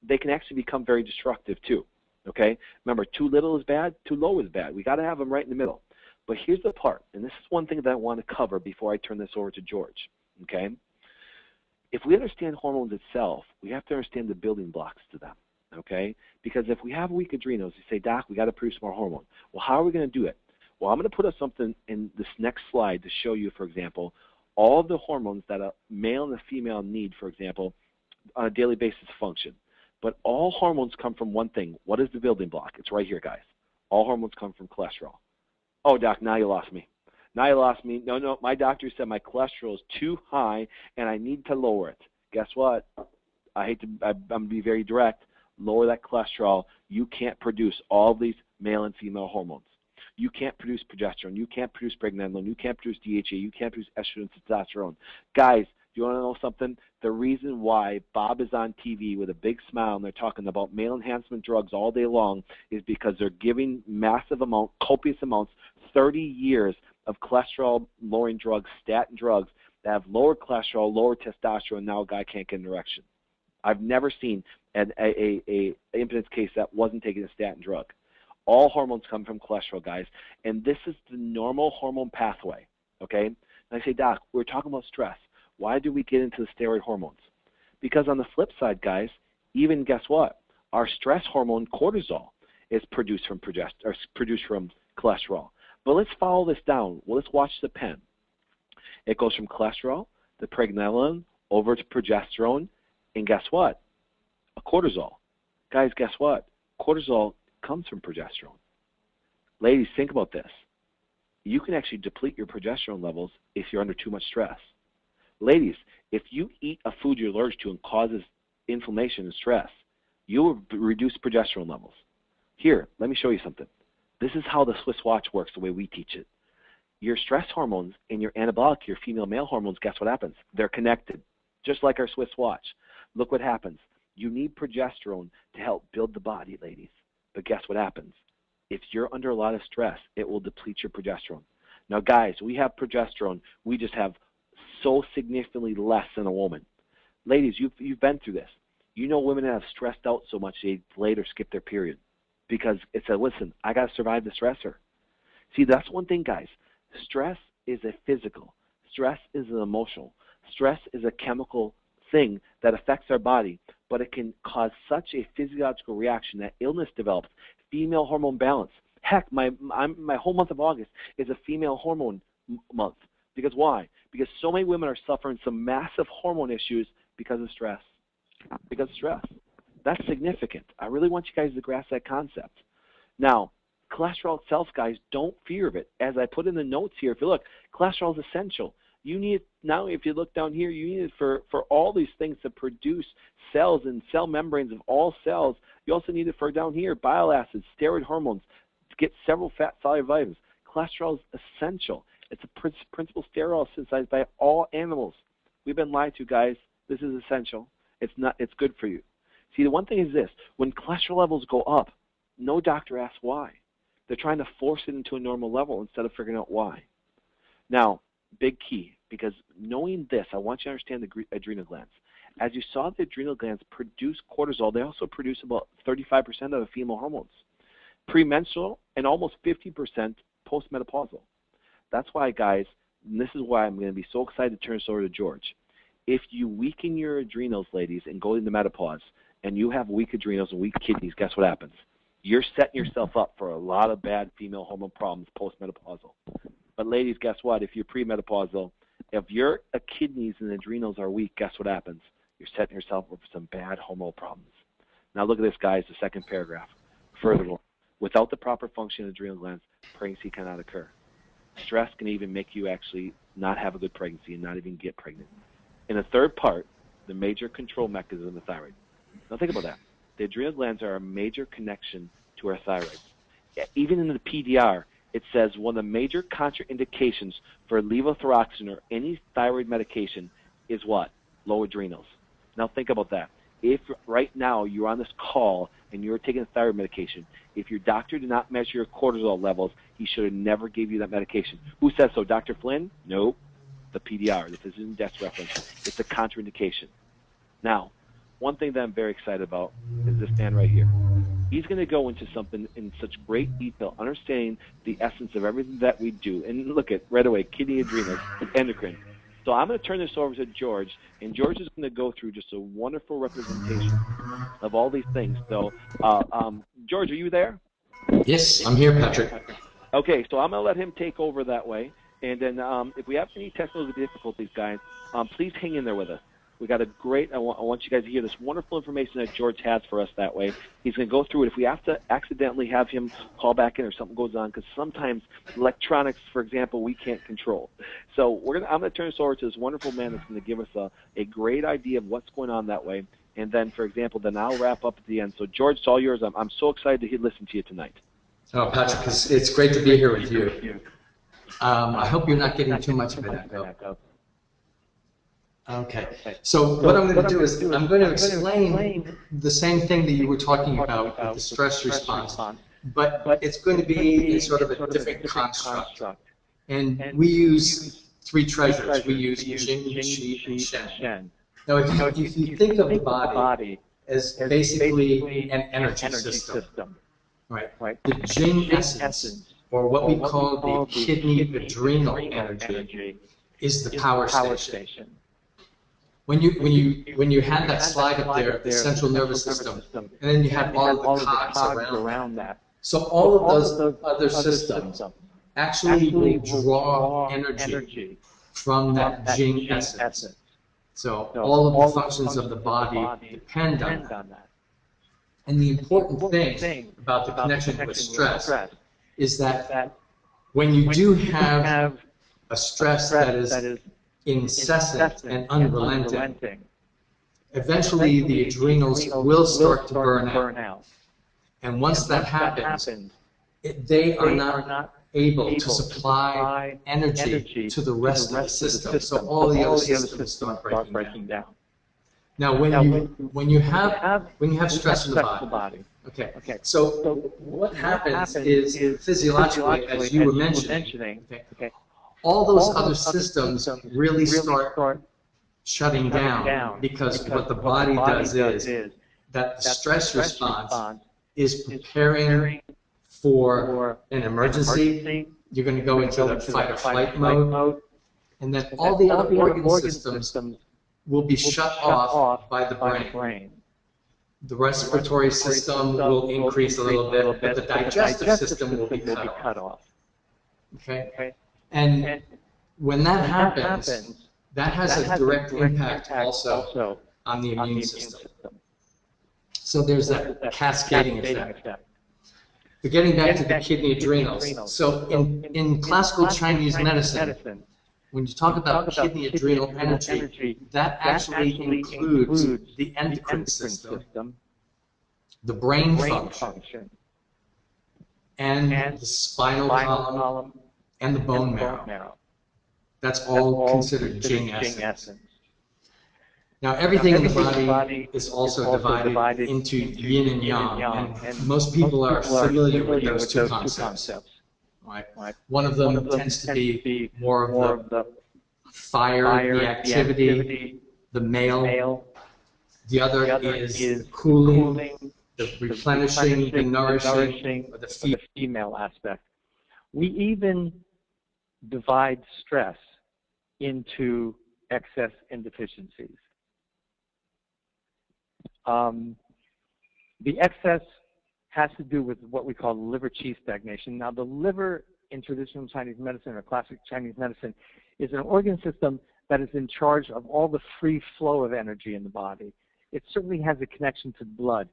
They can actually become very destructive, too. Okay? Remember, too little is bad, too low is bad. We got to have them right in the middle. But here's the part, and this is one thing that I want to cover before I turn this over to George. Okay? if we understand hormones itself, we have to understand the building blocks to them, okay? Because if we have weak adrenals, you say, Doc, we got to produce more hormone. Well, how are we going to do it? Well, I'm going to put up something in this next slide to show you, for example, all of the hormones that a male and a female need, for example, on a daily basis function. But all hormones come from one thing. What is the building block? It's right here, guys. All hormones come from cholesterol. Oh, Doc, now you lost me. Now you lost me. No, my doctor said my cholesterol is too high and I need to lower it. Guess what? I'm going to be very direct. Lower that cholesterol. You can't produce all of these male and female hormones. You can't produce progesterone. You can't produce pregnenolone. You can't produce DHA. You can't produce estrogen and testosterone. Guys, do you want to know something? The reason why Bob is on TV with a big smile and they're talking about male enhancement drugs all day long is because they're giving massive amounts, copious amounts, 30 years of cholesterol-lowering drugs, statin drugs, that have lower cholesterol, lower testosterone, and now a guy can't get an erection. I've never seen an impotence case that wasn't taking a statin drug. All hormones come from cholesterol, guys, and this is the normal hormone pathway, okay? And I say, Doc, we're talking about stress. Why do we get into the steroid hormones? Because on the flip side, guys, even guess what? Our stress hormone, cortisol, is produced from cholesterol. But let's follow this down. Well, let's watch the pen. It goes from cholesterol to pregnenolone over to progesterone, and guess what? A cortisol. Guys, guess what? Cortisol comes from progesterone. Ladies, think about this. You can actually deplete your progesterone levels if you're under too much stress. Ladies, if you eat a food you're allergic to and causes inflammation and stress, you will reduce progesterone levels. Here, let me show you something. This is how the Swiss watch works the way we teach it. Your stress hormones and your anabolic, your female-male hormones, guess what happens? They're connected, just like our Swiss watch. Look what happens. You need progesterone to help build the body, ladies. But guess what happens? If you're under a lot of stress, it will deplete your progesterone. Now, guys, we have progesterone. We just have so significantly less than a woman. Ladies, you've been through this. You know women that have stressed out so much they delayed or skipped their period because it's a, listen, I got to survive the stressor. See, that's one thing, guys. Stress is a physical. Stress is an emotional. Stress is a chemical thing that affects our body, but it can cause such a physiological reaction that illness develops, female hormone balance. Heck, my whole month of August is a female hormone month. Because why? Because so many women are suffering some massive hormone issues because of stress. Because of stress. That's significant. I really want you guys to grasp that concept. Now, cholesterol itself, guys, don't fear of it. As I put in the notes here, if you look, cholesterol is essential. You need it now. If you look down here, you need it for all these things to produce cells and cell membranes of all cells. You also need it for down here, bile acids, steroid hormones, to get several fat-soluble vitamins. Cholesterol is essential. It's a principal steroid synthesized by all animals. We've been lied to, guys. This is essential. It's not. It's good for you. See, the one thing is this. When cholesterol levels go up, no doctor asks why. They're trying to force it into a normal level instead of figuring out why. Now, big key, because knowing this, I want you to understand the adrenal glands. As you saw, the adrenal glands produce cortisol. They also produce about 35% of the female hormones, premenstrual and almost 50% postmenopausal. That's why, guys, and this is why I'm going to be so excited to turn this over to George. If you weaken your adrenals, ladies, and go into menopause, and you have weak adrenals and weak kidneys, guess what happens? You're setting yourself up for a lot of bad female hormone problems postmenopausal. But ladies, guess what? If you're premenopausal, if your kidneys and adrenals are weak, guess what happens? You're setting yourself up for some bad hormonal problems. Now look at this, guys, the second paragraph. Furthermore, without the proper function of adrenal glands, pregnancy cannot occur. Stress can even make you actually not have a good pregnancy and not even get pregnant. In the third part, the major control mechanism of the thyroid. Now think about that. The adrenal glands are a major connection to our thyroid. Even in the PDR, it says one of the major contraindications for levothyroxine or any thyroid medication is what? Low adrenals. Now think about that. If right now you're on this call and you're taking a thyroid medication, if your doctor did not measure your cortisol levels, he should have never gave you that medication. Who says so? Dr. Flynn? Nope. The PDR, the physician desk reference. It's a contraindication. Now, one thing that I'm very excited about is this man right here. He's going to go into something in such great detail, understanding the essence of everything that we do. And look at, right away, kidney, adrenals, endocrine. So I'm going to turn this over to George, and George is going to go through just a wonderful representation of all these things. So, George, are you there? Yes, I'm here, Patrick. Okay, so I'm going to let him take over that way. And then if we have any technical difficulties, guys, please hang in there with us. We got a great, I want you guys to hear this wonderful information that George has for us that way. He's going to go through it. If we have to accidentally have him call back in or something goes on, because sometimes electronics, for example, we can't control. So I'm going to turn this over to this wonderful man that's going to give us a great idea of what's going on that way. And then, for example, then I'll wrap up at the end. So, George, it's all yours. I'm so excited to listen to you tonight. Oh, Patrick, it's great to be here with you. I hope you're not getting too much of an echo. Okay, so what I'm going to do is I'm going to explain the same thing that you were talking about with the stress response, but it's going to be in sort of a different construct. And we use three treasures. We use Jing, Qi, and Shen. Now, if you think of the body as basically an energy system, right? The Jing essence, or what we call the kidney adrenal energy, is the power station. When you had that slide up there, the central nervous system, and then you have all of the cogs around that. So all of those other systems actually will draw energy from that Jing essence. So all of the functions of the body depend on that. And the important thing about the connection with stress is that when you do have a stress that is incessant and unrelenting, eventually the adrenals will start to burn out. And once that happens, they are not able to supply energy to the rest of the system. So all the other systems start breaking down. Now, when you have stress in the body, okay. So what happens is physiologically, as you were mentioning, all those other systems really start shutting down, because what the body does is that the stress response is preparing for an emergency. You're going to go into the fight or flight mode, and then all the other organ systems will be shut off by the brain. The respiratory system will increase a little bit, but the digestive system will be cut off. Okay? And when that happens, that has a direct impact also on the immune system. So there's that cascading effect. But getting back to the kidney adrenals, so in classical Chinese medicine, when you talk about kidney adrenal energy, that actually includes the endocrine system, the brain function, and the spinal column, and the bone marrow. That's all considered Jing essence. Now, everything in the body is also divided into yin and yang, and most people are familiar with those two concepts. Right? One of them tends to be more of the fire, the activity, the male. The other is the cooling, the replenishing, the nourishing, or the female aspect. We even divide stress into excess and deficiencies. The excess has to do with what we call liver-qi stagnation. Now, the liver in traditional Chinese medicine or classic Chinese medicine is an organ system that is in charge of all the free flow of energy in the body. It certainly has a connection to blood.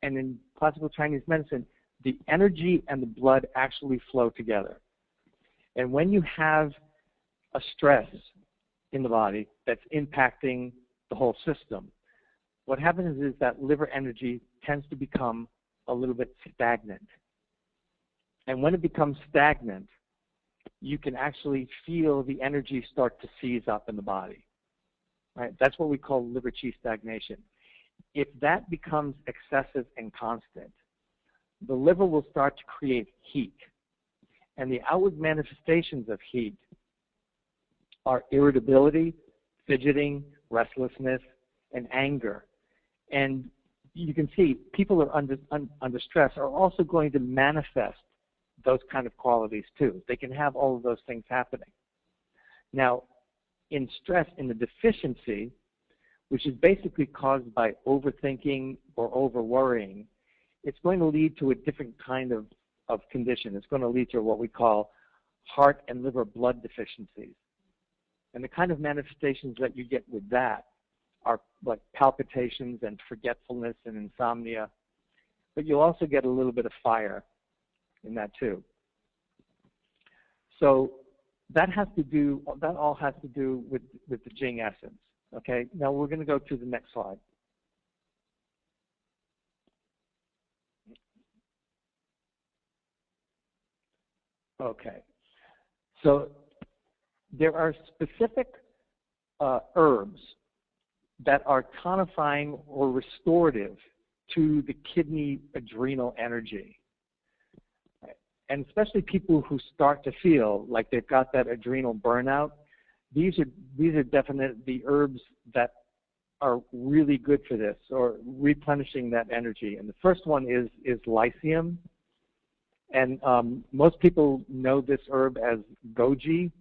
And in classical Chinese medicine, the energy and the blood actually flow together. And when you have a stress in the body that's impacting the whole system, what happens is that liver energy tends to become a little bit stagnant. And when it becomes stagnant, you can actually feel the energy start to seize up in the body. Right? That's what we call liver-qi stagnation. If that becomes excessive and constant, the liver will start to create heat. And the outward manifestations of heat are irritability, fidgeting, restlessness, and anger. And you can see people are under stress are also going to manifest those kind of qualities too. They can have all of those things happening. Now, in stress, in the deficiency, which is basically caused by overthinking or over-worrying, it's going to lead to a different kind of condition. It's going to lead to what we call heart and liver blood deficiencies. And the kind of manifestations that you get with that are like palpitations and forgetfulness and insomnia. But you'll also get a little bit of fire in that too. So that all has to do with the Jing essence. Okay, now we're going to go to the next slide. Okay, so there are specific herbs that are tonifying or restorative to the kidney adrenal energy. And especially people who start to feel like they've got that adrenal burnout, these are definitely the herbs that are really good for this, or replenishing that energy. And the first one is lycium. And most people know this herb as goji,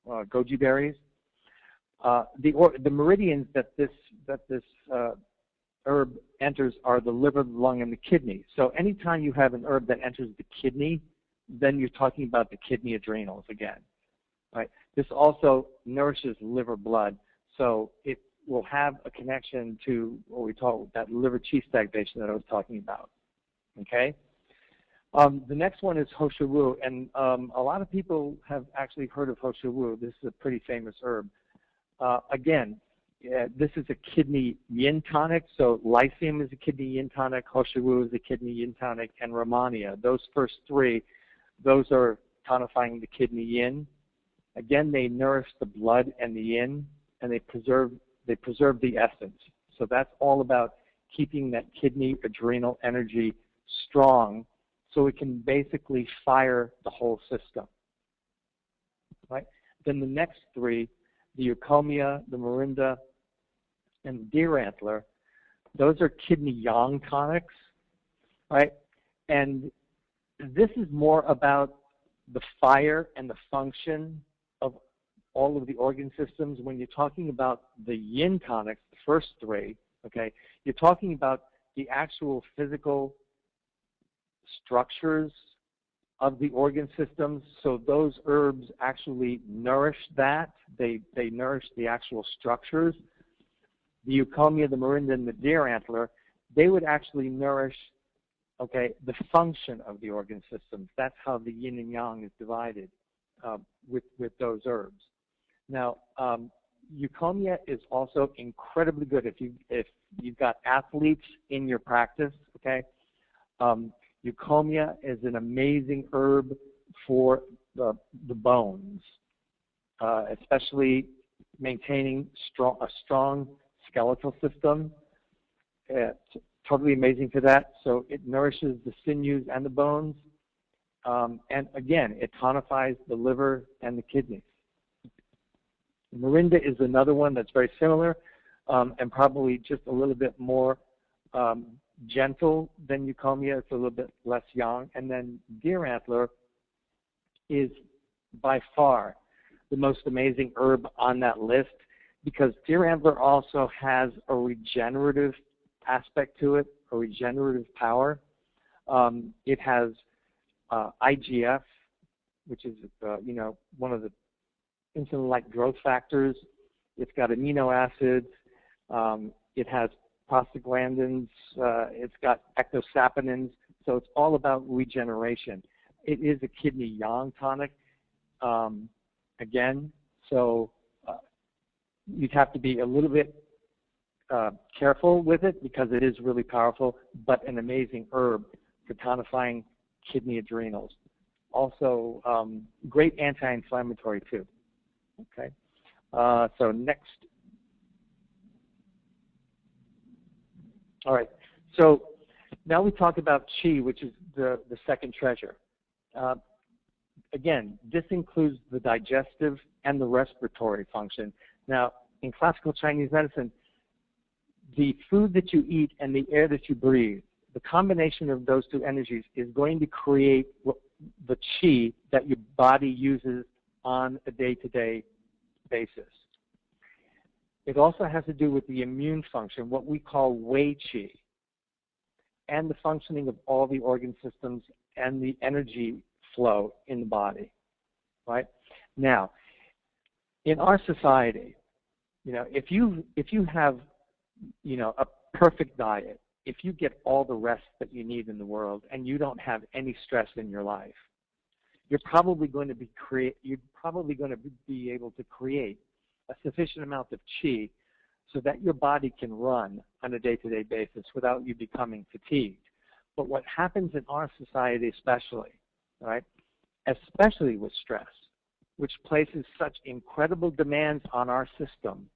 goji berries. The meridians that this herb enters are the liver, the lung, and the kidney. So anytime you have an herb that enters the kidney, then you're talking about the kidney adrenals again. Right? This also nourishes liver blood, so it will have a connection to what we call that liver qi stagnation that I was talking about. Okay. The next one is hoshiwu, and a lot of people have actually heard of hoshiwu. This is a pretty famous herb. Again, this is a kidney yin tonic, so lycium is a kidney yin tonic, hoshiwu is a kidney yin tonic, and ramania. Those first three, those are tonifying the kidney yin. Again, they nourish the blood and the yin, and they preserve the essence. So that's all about keeping that kidney adrenal energy strong, so it can basically fire the whole system. Right? Then the next three, the eucomia, the morinda, and the deer antler, those are kidney yang tonics, right? And this is more about the fire and the function of all of the organ systems. When you're talking about the yin tonics, the first three, okay, you're talking about the actual physical structures of the organ systems. So those herbs actually nourish that. They nourish the actual structures. The eucomia, the morinda, and the deer antler, they would actually nourish, okay, the function of the organ systems. That's how the yin and yang is divided with those herbs. Now, eucomia is also incredibly good if you've got athletes in your practice. Okay, eucomia is an amazing herb for the bones, especially maintaining a strong skeletal system. It's totally amazing for that. So it nourishes the sinews and the bones. And again, it tonifies the liver and the kidneys. Morinda is another one that's very similar and probably just a little bit more gentle than eucomia. It's a little bit less yang. And then deer antler is by far the most amazing herb on that list, because deer antler also has a regenerative aspect to it, a regenerative power. It has IGF, which is one of the insulin-like growth factors. It's got amino acids. It has prostaglandins. It's got ectosaponins. So it's all about regeneration. It is a kidney yang tonic, again. So you'd have to be a little bit careful with it because it is really powerful, but an amazing herb for tonifying kidney adrenals. Also, great anti-inflammatory too. Okay. So next. All right. So now we talk about qi, which is the second treasure. Again, this includes the digestive and the respiratory function. Now, in classical Chinese medicine, the food that you eat and the air that you breathe, the combination of those two energies is going to create the qi that your body uses on a day-to-day basis. It also has to do with the immune function, what we call wei qi, and the functioning of all the organ systems and the energy flow in the body, right? Now, in our society, if you have, a perfect diet, if you get all the rest that you need in the world and you don't have any stress in your life, you're probably going to be able to create a sufficient amount of qi so that your body can run on a day-to-day basis without you becoming fatigued. But what happens in our society especially, right, especially with stress, which places such incredible demands on our system,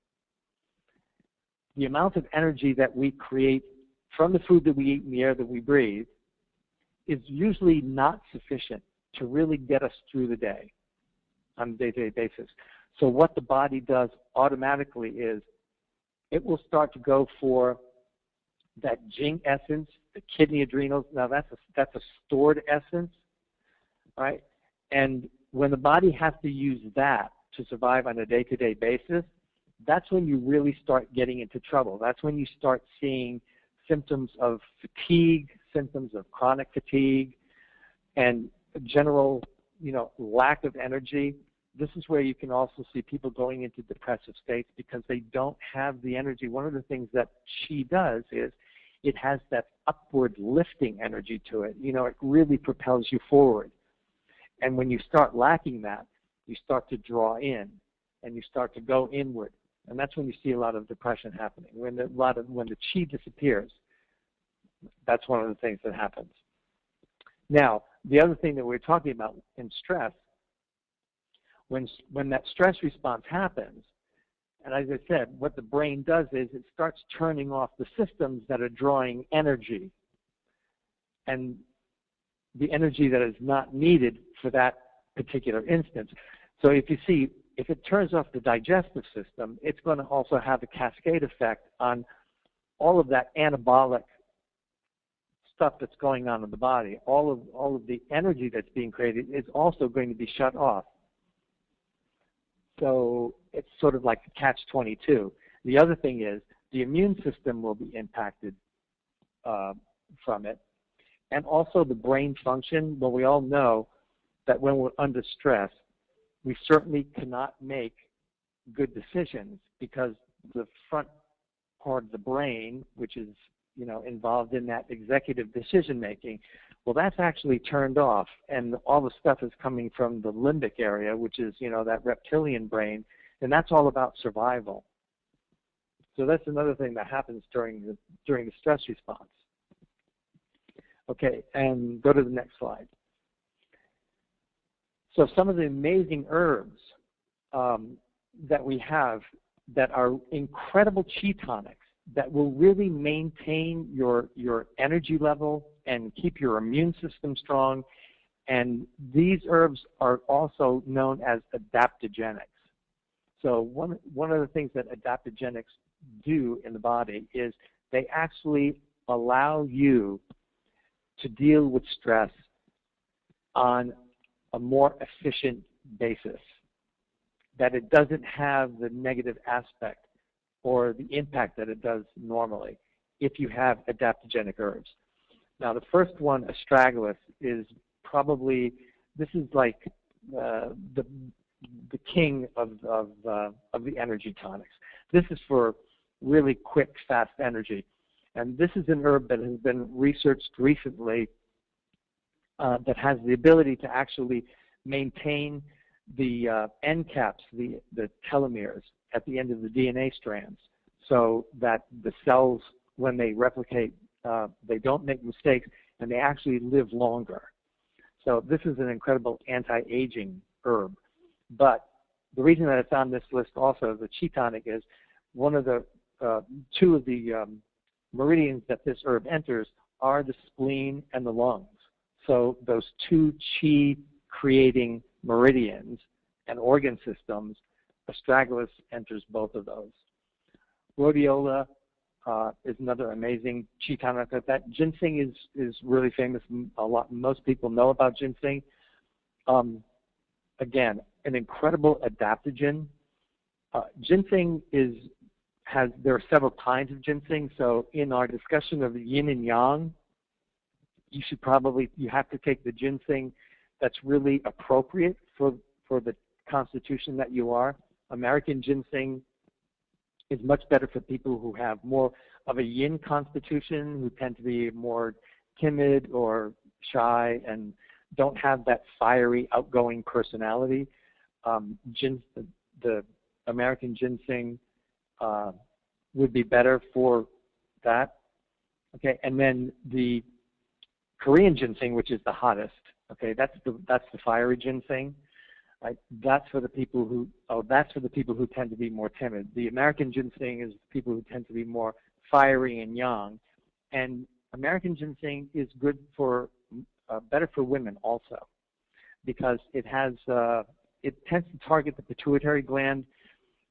the amount of energy that we create from the food that we eat and the air that we breathe is usually not sufficient to really get us through the day on a day-to-day basis. So what the body does automatically is it will start to go for that Jing essence, the kidney adrenals. Now that's a stored essence, right? And when the body has to use that to survive on a day-to-day basis, that's when you really start getting into trouble. That's when you start seeing symptoms of fatigue, symptoms of chronic fatigue, and general, lack of energy. This is where you can also see people going into depressive states because they don't have the energy. One of the things that qi does is it has that upward lifting energy to it. It really propels you forward. And when you start lacking that, you start to draw in and you start to go inward. And that's when you see a lot of depression happening. When the qi disappears, that's one of the things that happens. Now, the other thing that we're talking about in stress, when that stress response happens, and as I said, what the brain does is it starts turning off the systems that are drawing energy, and the energy that is not needed for that particular instance. So if it turns off the digestive system, it's going to also have a cascade effect on all of that anabolic stuff that's going on in the body. All of the energy that's being created is also going to be shut off. So it's sort of like a catch-22. The other thing is the immune system will be impacted from it. And also the brain function. Well, we all know that when we're under stress, we certainly cannot make good decisions because the front part of the brain, which is involved in that executive decision making, well, that's actually turned off, and all the stuff is coming from the limbic area, which is that reptilian brain, and that's all about survival. So that's another thing that happens during the stress response. Okay, and go to the next slide. So some of the amazing herbs that we have that are incredible qi tonics that will really maintain your energy level and keep your immune system strong. And these herbs are also known as adaptogenics. So one of the things that adaptogenics do in the body is they actually allow you to deal with stress on a more efficient basis, that it doesn't have the negative aspect or the impact that it does normally if you have adaptogenic herbs. Now, the first one, astragalus, is probably, this is like the king of the energy tonics. This is for really quick, fast energy. And this is an herb that has been researched recently that has the ability to actually maintain the end caps, the telomeres at the end of the DNA strands, so that the cells, when they replicate, they don't make mistakes and they actually live longer. So this is an incredible anti-aging herb. But the reason that it's on this list also, the qi tonic, is one of the two of the meridians that this herb enters are the spleen and the lungs. So those two qi creating meridians and organ systems, astragalus enters both of those. Rhodiola is another amazing qi tonic. That ginseng is really famous. Most people know about ginseng. Again, an incredible adaptogen. Ginseng is there are several kinds of ginseng. So in our discussion of the yin and yang, you have to take the ginseng that's really appropriate for the constitution that you are. American ginseng is much better for people who have more of a yin constitution, who tend to be more timid or shy and don't have that fiery, outgoing personality. The American ginseng would be better for that. Okay, and then the Korean ginseng, which is the hottest. Okay, that's the fiery ginseng. Right? That's for the people who tend to be more timid. The American ginseng is people who tend to be more fiery and young, and American ginseng is good for better for women also, because it tends to target the pituitary gland,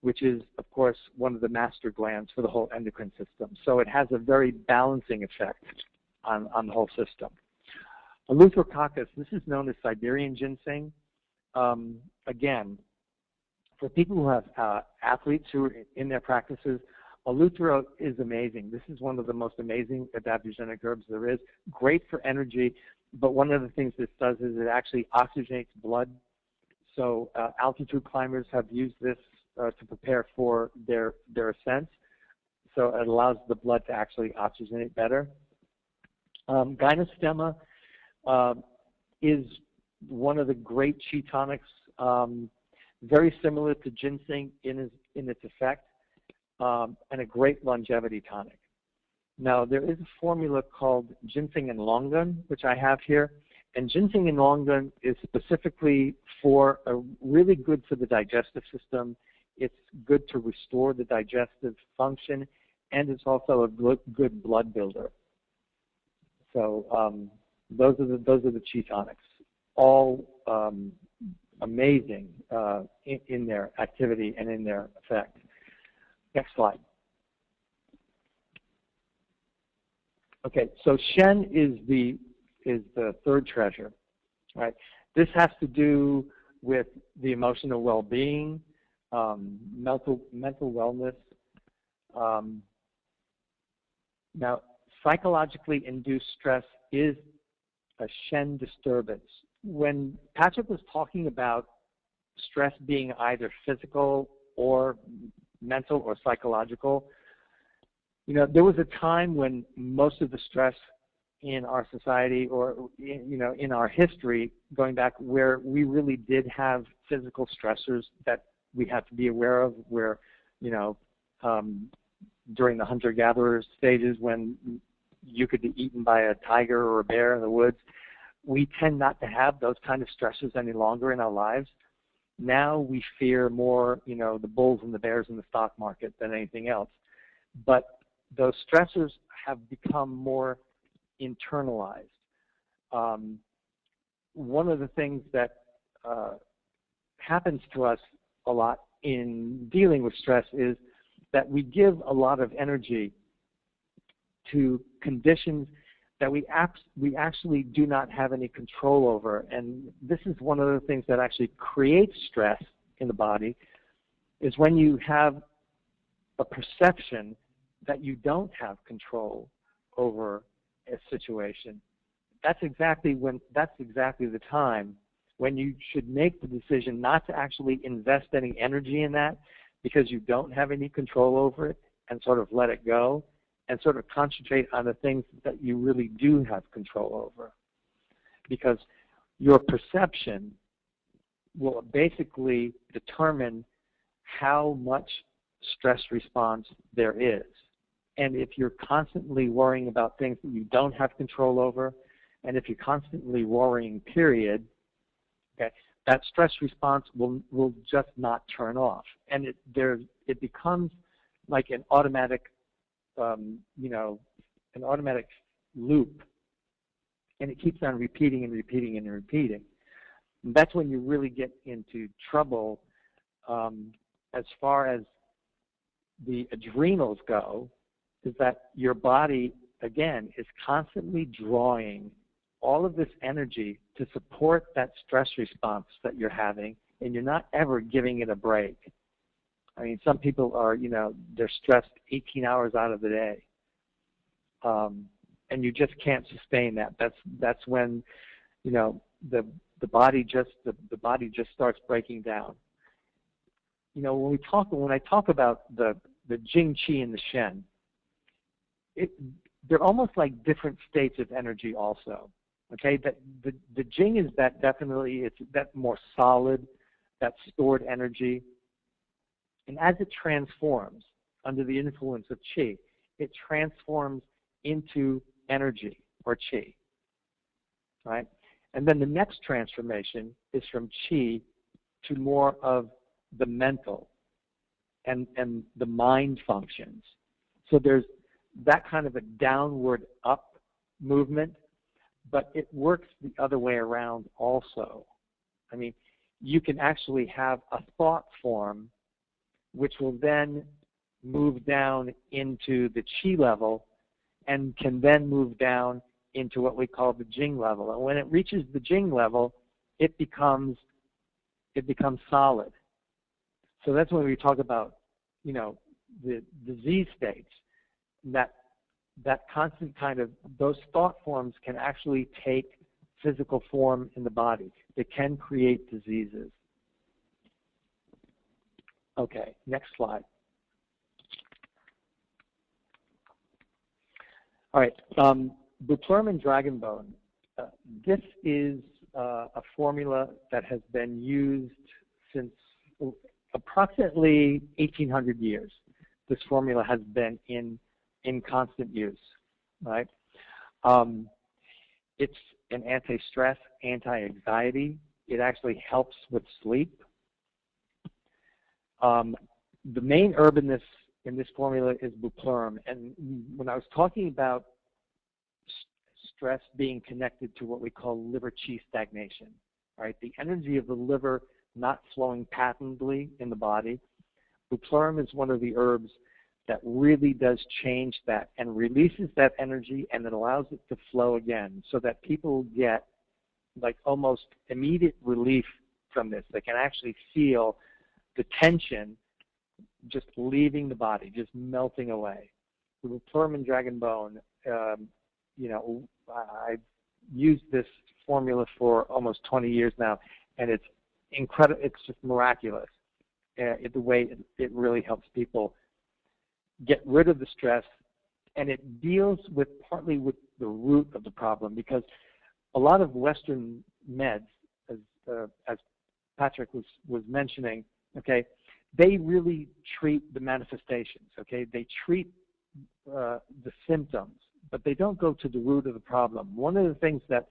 which is of course one of the master glands for the whole endocrine system. So it has a very balancing effect on the whole system. Eleutherococcus, this is known as Siberian ginseng. Again, for people who have athletes who are in their practices, Eleuthero is amazing. This is one of the most amazing adaptogenic herbs there is. Great for energy, but one of the things this does is it actually oxygenates blood. So altitude climbers have used this to prepare for their ascents. So it allows the blood to actually oxygenate better. Gynostemma is one of the great chi tonics, very similar to ginseng in its effect, and a great longevity tonic. Now, there is a formula called ginseng and longan, which I have here, and ginseng and longan is specifically really good for the digestive system. It's good to restore the digestive function, and it's also a good blood builder. So those are the chi tonics, all amazing in their activity and in their effect. Next slide. Okay, so Shen is the third treasure, right? This has to do with the emotional well-being, mental wellness. Now, psychologically induced stress is a Shen disturbance. When Patrick was talking about stress being either physical or mental or psychological, there was a time when most of the stress in our society or, in our history, going back, where we really did have physical stressors that we had to be aware of, where, during the hunter-gatherer stages when you could be eaten by a tiger or a bear in the woods, we tend not to have those kind of stressors any longer in our lives. Now we fear more, the bulls and the bears in the stock market than anything else. But those stressors have become more internalized. One of the things that happens to us a lot in dealing with stress is that we give a lot of energy to conditions that we actually do not have any control over. And this is one of the things that actually creates stress in the body, is when you have a perception that you don't have control over a situation. That's exactly the time when you should make the decision not to actually invest any energy in that, because you don't have any control over it, and sort of let it go and sort of concentrate on the things that you really do have control over. Because your perception will basically determine how much stress response there is. And if you're constantly worrying about things that you don't have control over, and if you're constantly worrying, period, okay, that stress response will just not turn off. And it becomes like an automatic, an automatic loop. And it keeps on repeating and repeating and repeating. And that's when you really get into trouble as far as the adrenals go, is that your body, again, is constantly drawing all of this energy to support that stress response that you're having, and you're not ever giving it a break. I mean, some people are, they're stressed 18 hours out of the day. And you just can't sustain that. That's when, the body just starts breaking down. When I talk about the Jing, Qi, and the Shen, they're almost like different states of energy also. Okay, the Jing is that definitely, it's that more solid, that stored energy. And as it transforms under the influence of Qi, it transforms into energy or Qi, right? And then the next transformation is from Qi to more of the mental and the mind functions. So there's that kind of a downward up movement, but it works the other way around also. I mean, you can actually have a thought form which will then move down into the Qi level and can then move down into what we call the Jing level. And when it reaches the Jing level, it becomes solid. So that's when we talk about, the disease states, that constant kind of, those thought forms can actually take physical form in the body. They can create diseases. Okay, next slide. All right, buplurm and dragon bone. This is a formula that has been used since approximately 1800 years. This formula has been in constant use, right? It's an anti-stress, anti-anxiety. It actually helps with sleep. The main herb in this formula is buplurm. And when I was talking about stress being connected to what we call liver qi stagnation, right? The energy of the liver not flowing patently in the body. Buplurm is one of the herbs that really does change that and releases that energy, and it allows it to flow again, so that people get like almost immediate relief from this. They can actually feel the tension just leaving the body, just melting away. The buplurm and dragon bone, I've used this formula for almost 20 years now, and it's incredible. It's just miraculous the way it really helps people get rid of the stress, and it deals partly with the root of the problem, because a lot of Western meds, as Patrick was mentioning, okay, they really treat the manifestations, okay? They treat the symptoms, but they don't go to the root of the problem. One of the things that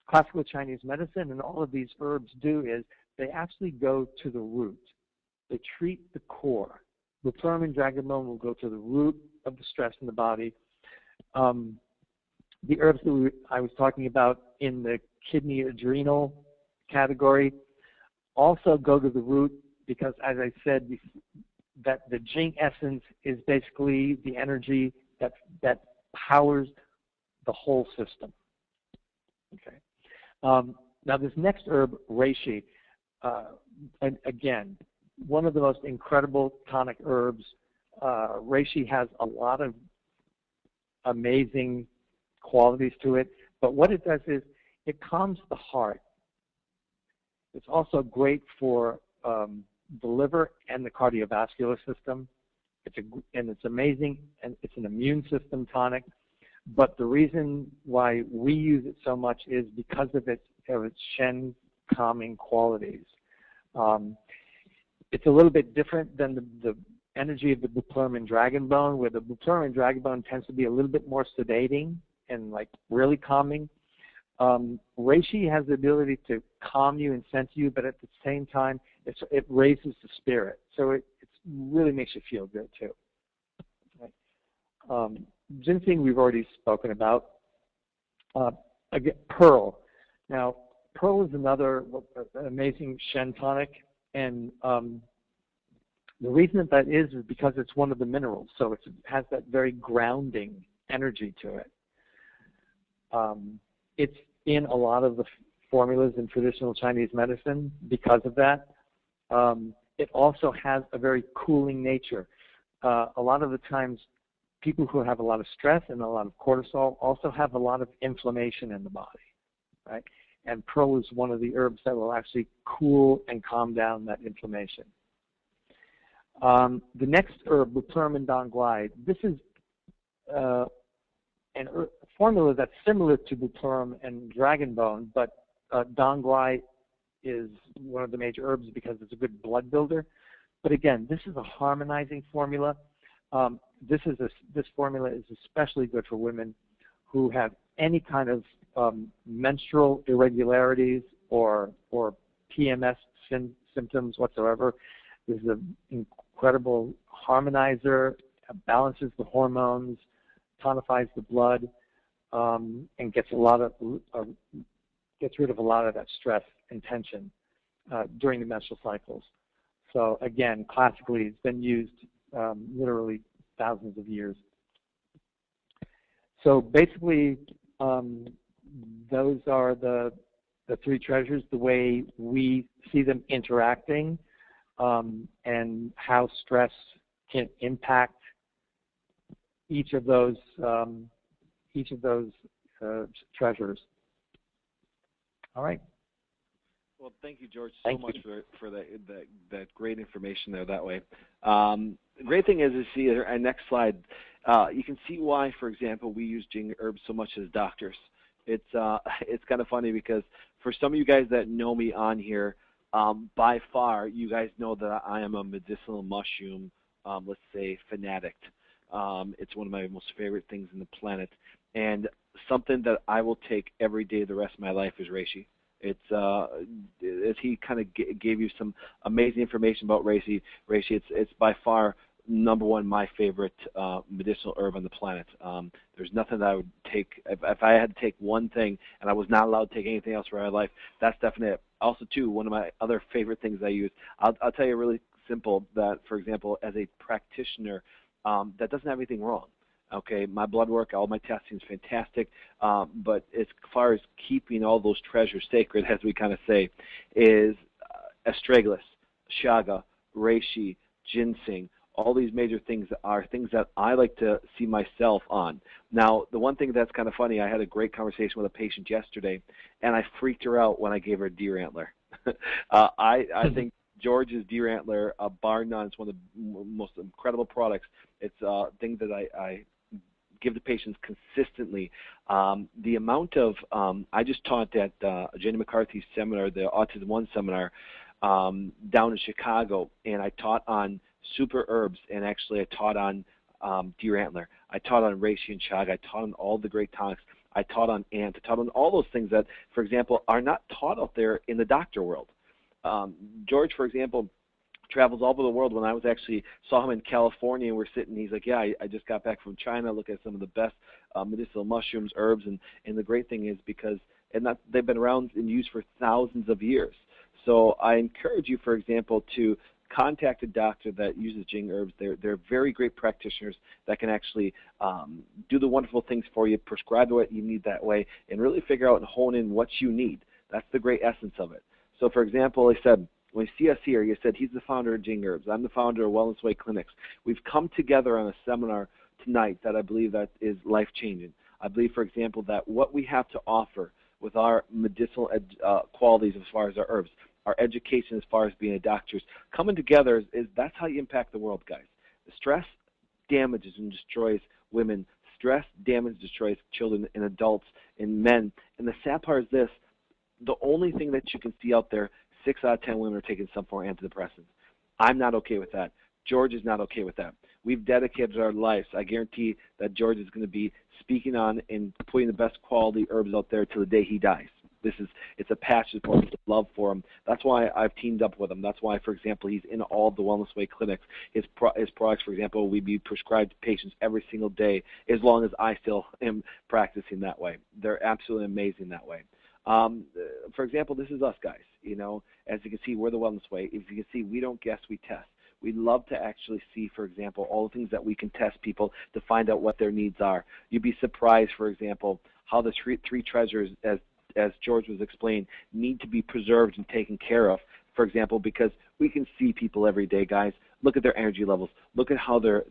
classical Chinese medicine and all of these herbs do is they actually go to the root. They treat the core. Buplurm and dragon bone will go to the root of the stress in the body. The herbs that I was talking about in the kidney adrenal category also go to the root, because, as I said, that the Jing essence is basically the energy that powers the whole system. Okay. Now this next herb, reishi, and again, one of the most incredible tonic herbs. Reishi has a lot of amazing qualities to it, but what it does is it calms the heart. It's also great for the liver and the cardiovascular system. It's amazing, and it's an immune system tonic. But the reason why we use it so much is because of its Shen calming qualities. It's a little bit different than the energy of the buplurm and dragon bone, where the buplurm and dragon bone tends to be a little bit more sedating and like really calming. Reishi has the ability to calm you and center you, but at the same time, it raises the spirit. So it really makes you feel good too. Right. Ginseng we've already spoken about. Again, pearl. Now, pearl is another amazing Shen tonic, and the reason that is because it's one of the minerals, so it has that very grounding energy to it. It's in a lot of the formulas in traditional Chinese medicine because of that. it also has a very cooling nature. A lot of the times, people who have a lot of stress and a lot of cortisol also have a lot of inflammation in the body, right? And pearl is one of the herbs that will actually cool and calm down that inflammation. The next herb, Bupleurum and Dongguai, this is a formula that's similar to Bupleurum and Dragonbone, but Dongguai is one of the major herbs because it's a good blood builder. But again, this is a harmonizing formula. This formula is especially good for women who have any kind of menstrual irregularities or PMS symptoms whatsoever. This is an incredible harmonizer, balances the hormones, tonifies the blood, and gets rid of a lot of that stress and tension during the menstrual cycles. So again, classically, it's been used literally thousands of years. So basically, those are the three treasures, the way we see them interacting, and how stress can impact each of those treasures. All right. Well, thank you, George, so much for that great information there that way. The great thing is see our next slide, you can see why, for example, we use Jing herbs so much as doctors. It's kind of funny because for some of you guys that know me on here, by far, you guys know that I am a medicinal mushroom, let's say, fanatic. It's one of my most favorite things on the planet. And something that I will take every day the rest of my life is reishi. As he kind of gave you some amazing information about reishi, it's by far number one my favorite medicinal herb on the planet. There's nothing that I would take if I had to take one thing and I was not allowed to take anything else for my life. That's definitely it. Also, too, one of my other favorite things I use. I'll tell you really simple that, for example, as a practitioner, that doesn't have anything wrong. Okay, my blood work, all my testing is fantastic, but as far as keeping all those treasures sacred, as we kind of say, is astragalus, chaga, reishi, ginseng. All these major things are things that I like to see myself on. Now, the one thing that's kind of funny, I had a great conversation with a patient yesterday, and I freaked her out when I gave her a deer antler. I think George's deer antler, bar none, is one of the most incredible products. It's a thing that I give the patients consistently. The amount of, I just taught at Jenny McCarthy's seminar, the Autism One seminar, down in Chicago, and I taught on super herbs, and actually I taught on deer antler. I taught on reishi and chaga. I taught on all the great tonics. I taught on ant. I taught on all those things that, for example, are not taught out there in the doctor world. George, for example, travels all over the world. When I saw him in California, and we're sitting, he's like, yeah, I just got back from China, look at some of the best medicinal mushrooms, herbs, and the great thing is they've been around and used for thousands of years. So I encourage you, for example, to contact a doctor that uses Jing herbs. They're very great practitioners that can actually do the wonderful things for you, prescribe what you need that way, and really figure out and hone in what you need. That's the great essence of it. So, for example, I said, when you see us here, you said he's the founder of Jing Herbs. I'm the founder of Wellness Way Clinics. We've come together on a seminar tonight that I believe that is life-changing. I believe, for example, that what we have to offer with our medicinal qualities as far as our herbs, our education as far as being a doctor, coming together that's how you impact the world, guys. The stress damages and destroys women. Stress damages and destroys children and adults and men. And the sad part is this. The only thing that you can see out there, 6 out of 10 women are taking some form of antidepressants. I'm not okay with that. George is not okay with that. We've dedicated our lives. I guarantee that George is going to be speaking on and putting the best quality herbs out there till the day he dies. It's a passion for him, it's a love for him. That's why I've teamed up with him. That's why, for example, he's in all the Wellness Way clinics. His products, for example, will be prescribed to patients every single day as long as I still am practicing that way. They're absolutely amazing that way. For example, this is us, guys. You know, as you can see, we're the Wellness Way. As you can see, we don't guess, we test. We'd love to actually see, for example, all the things that we can test people to find out what their needs are. You'd be surprised, for example, how the three treasures, as George was explaining, need to be preserved and taken care of for example, because we can see people every day, guys. Look at their energy levels. Look at how they're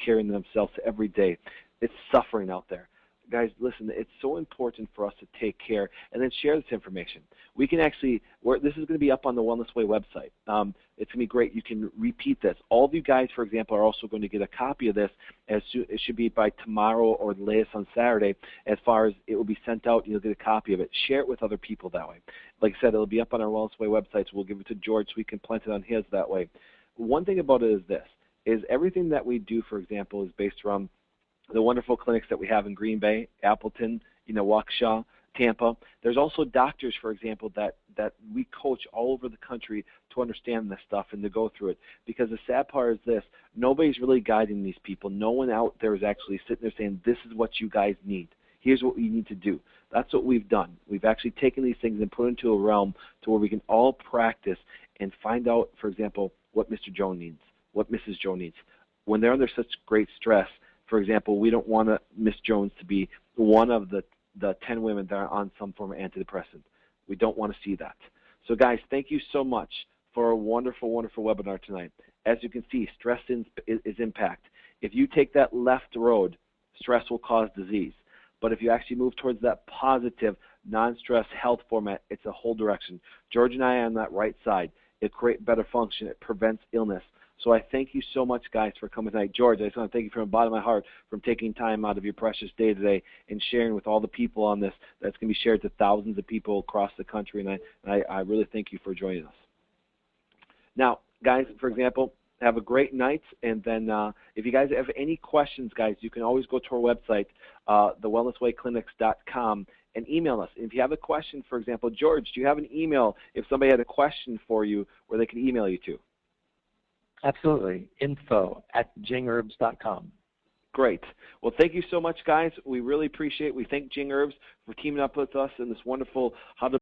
carrying themselves every day. It's suffering out there. Guys, listen, it's so important for us to take care and then share this information. We can actually, this is going to be up on the Wellness Way website. It's going to be great. You can repeat this. All of you guys, for example, are also going to get a copy of this. It should be by tomorrow or the latest on Saturday. As far as it will be sent out, you'll get a copy of it. Share it with other people that way. Like I said, it'll be up on our Wellness Way website, so we'll give it to George so we can plant it on his that way. One thing about it is this, is everything that we do, for example, is based around the wonderful clinics that we have in Green Bay, Appleton, Waukesha, Tampa. There's also doctors, for example, that we coach all over the country to understand this stuff and to go through it. Because the sad part is this, nobody's really guiding these people. No one out there is actually sitting there saying, this is what you guys need. Here's what you need to do. That's what we've done. We've actually taken these things and put into a realm to where we can all practice and find out, for example, what Mr. Joe needs, what Mrs. Joe needs. When they're under such great stress, for example, we don't want Miss Jones to be one of the 10 women that are on some form of antidepressant. We don't want to see that. So, guys, thank you so much for a wonderful, wonderful webinar tonight. As you can see, stress is impact. If you take that left road, stress will cause disease. But if you actually move towards that positive, non-stress health format, it's a whole direction. George and I are on that right side. It creates better function. It prevents illness. So I thank you so much, guys, for coming tonight. George, I just want to thank you from the bottom of my heart for taking time out of your precious day today and sharing with all the people on this. That's going to be shared to thousands of people across the country, and I really thank you for joining us. Now, guys, for example, have a great night, and then if you guys have any questions, guys, you can always go to our website, thewellnesswayclinics.com, and email us. If you have a question, for example, George, do you have an email if somebody had a question for you where they can email you to? Absolutely. info@jingherbs.com. Great. Well, thank you so much, guys. We really appreciate it. We thank Jing Herbs for teaming up with us in this wonderful How to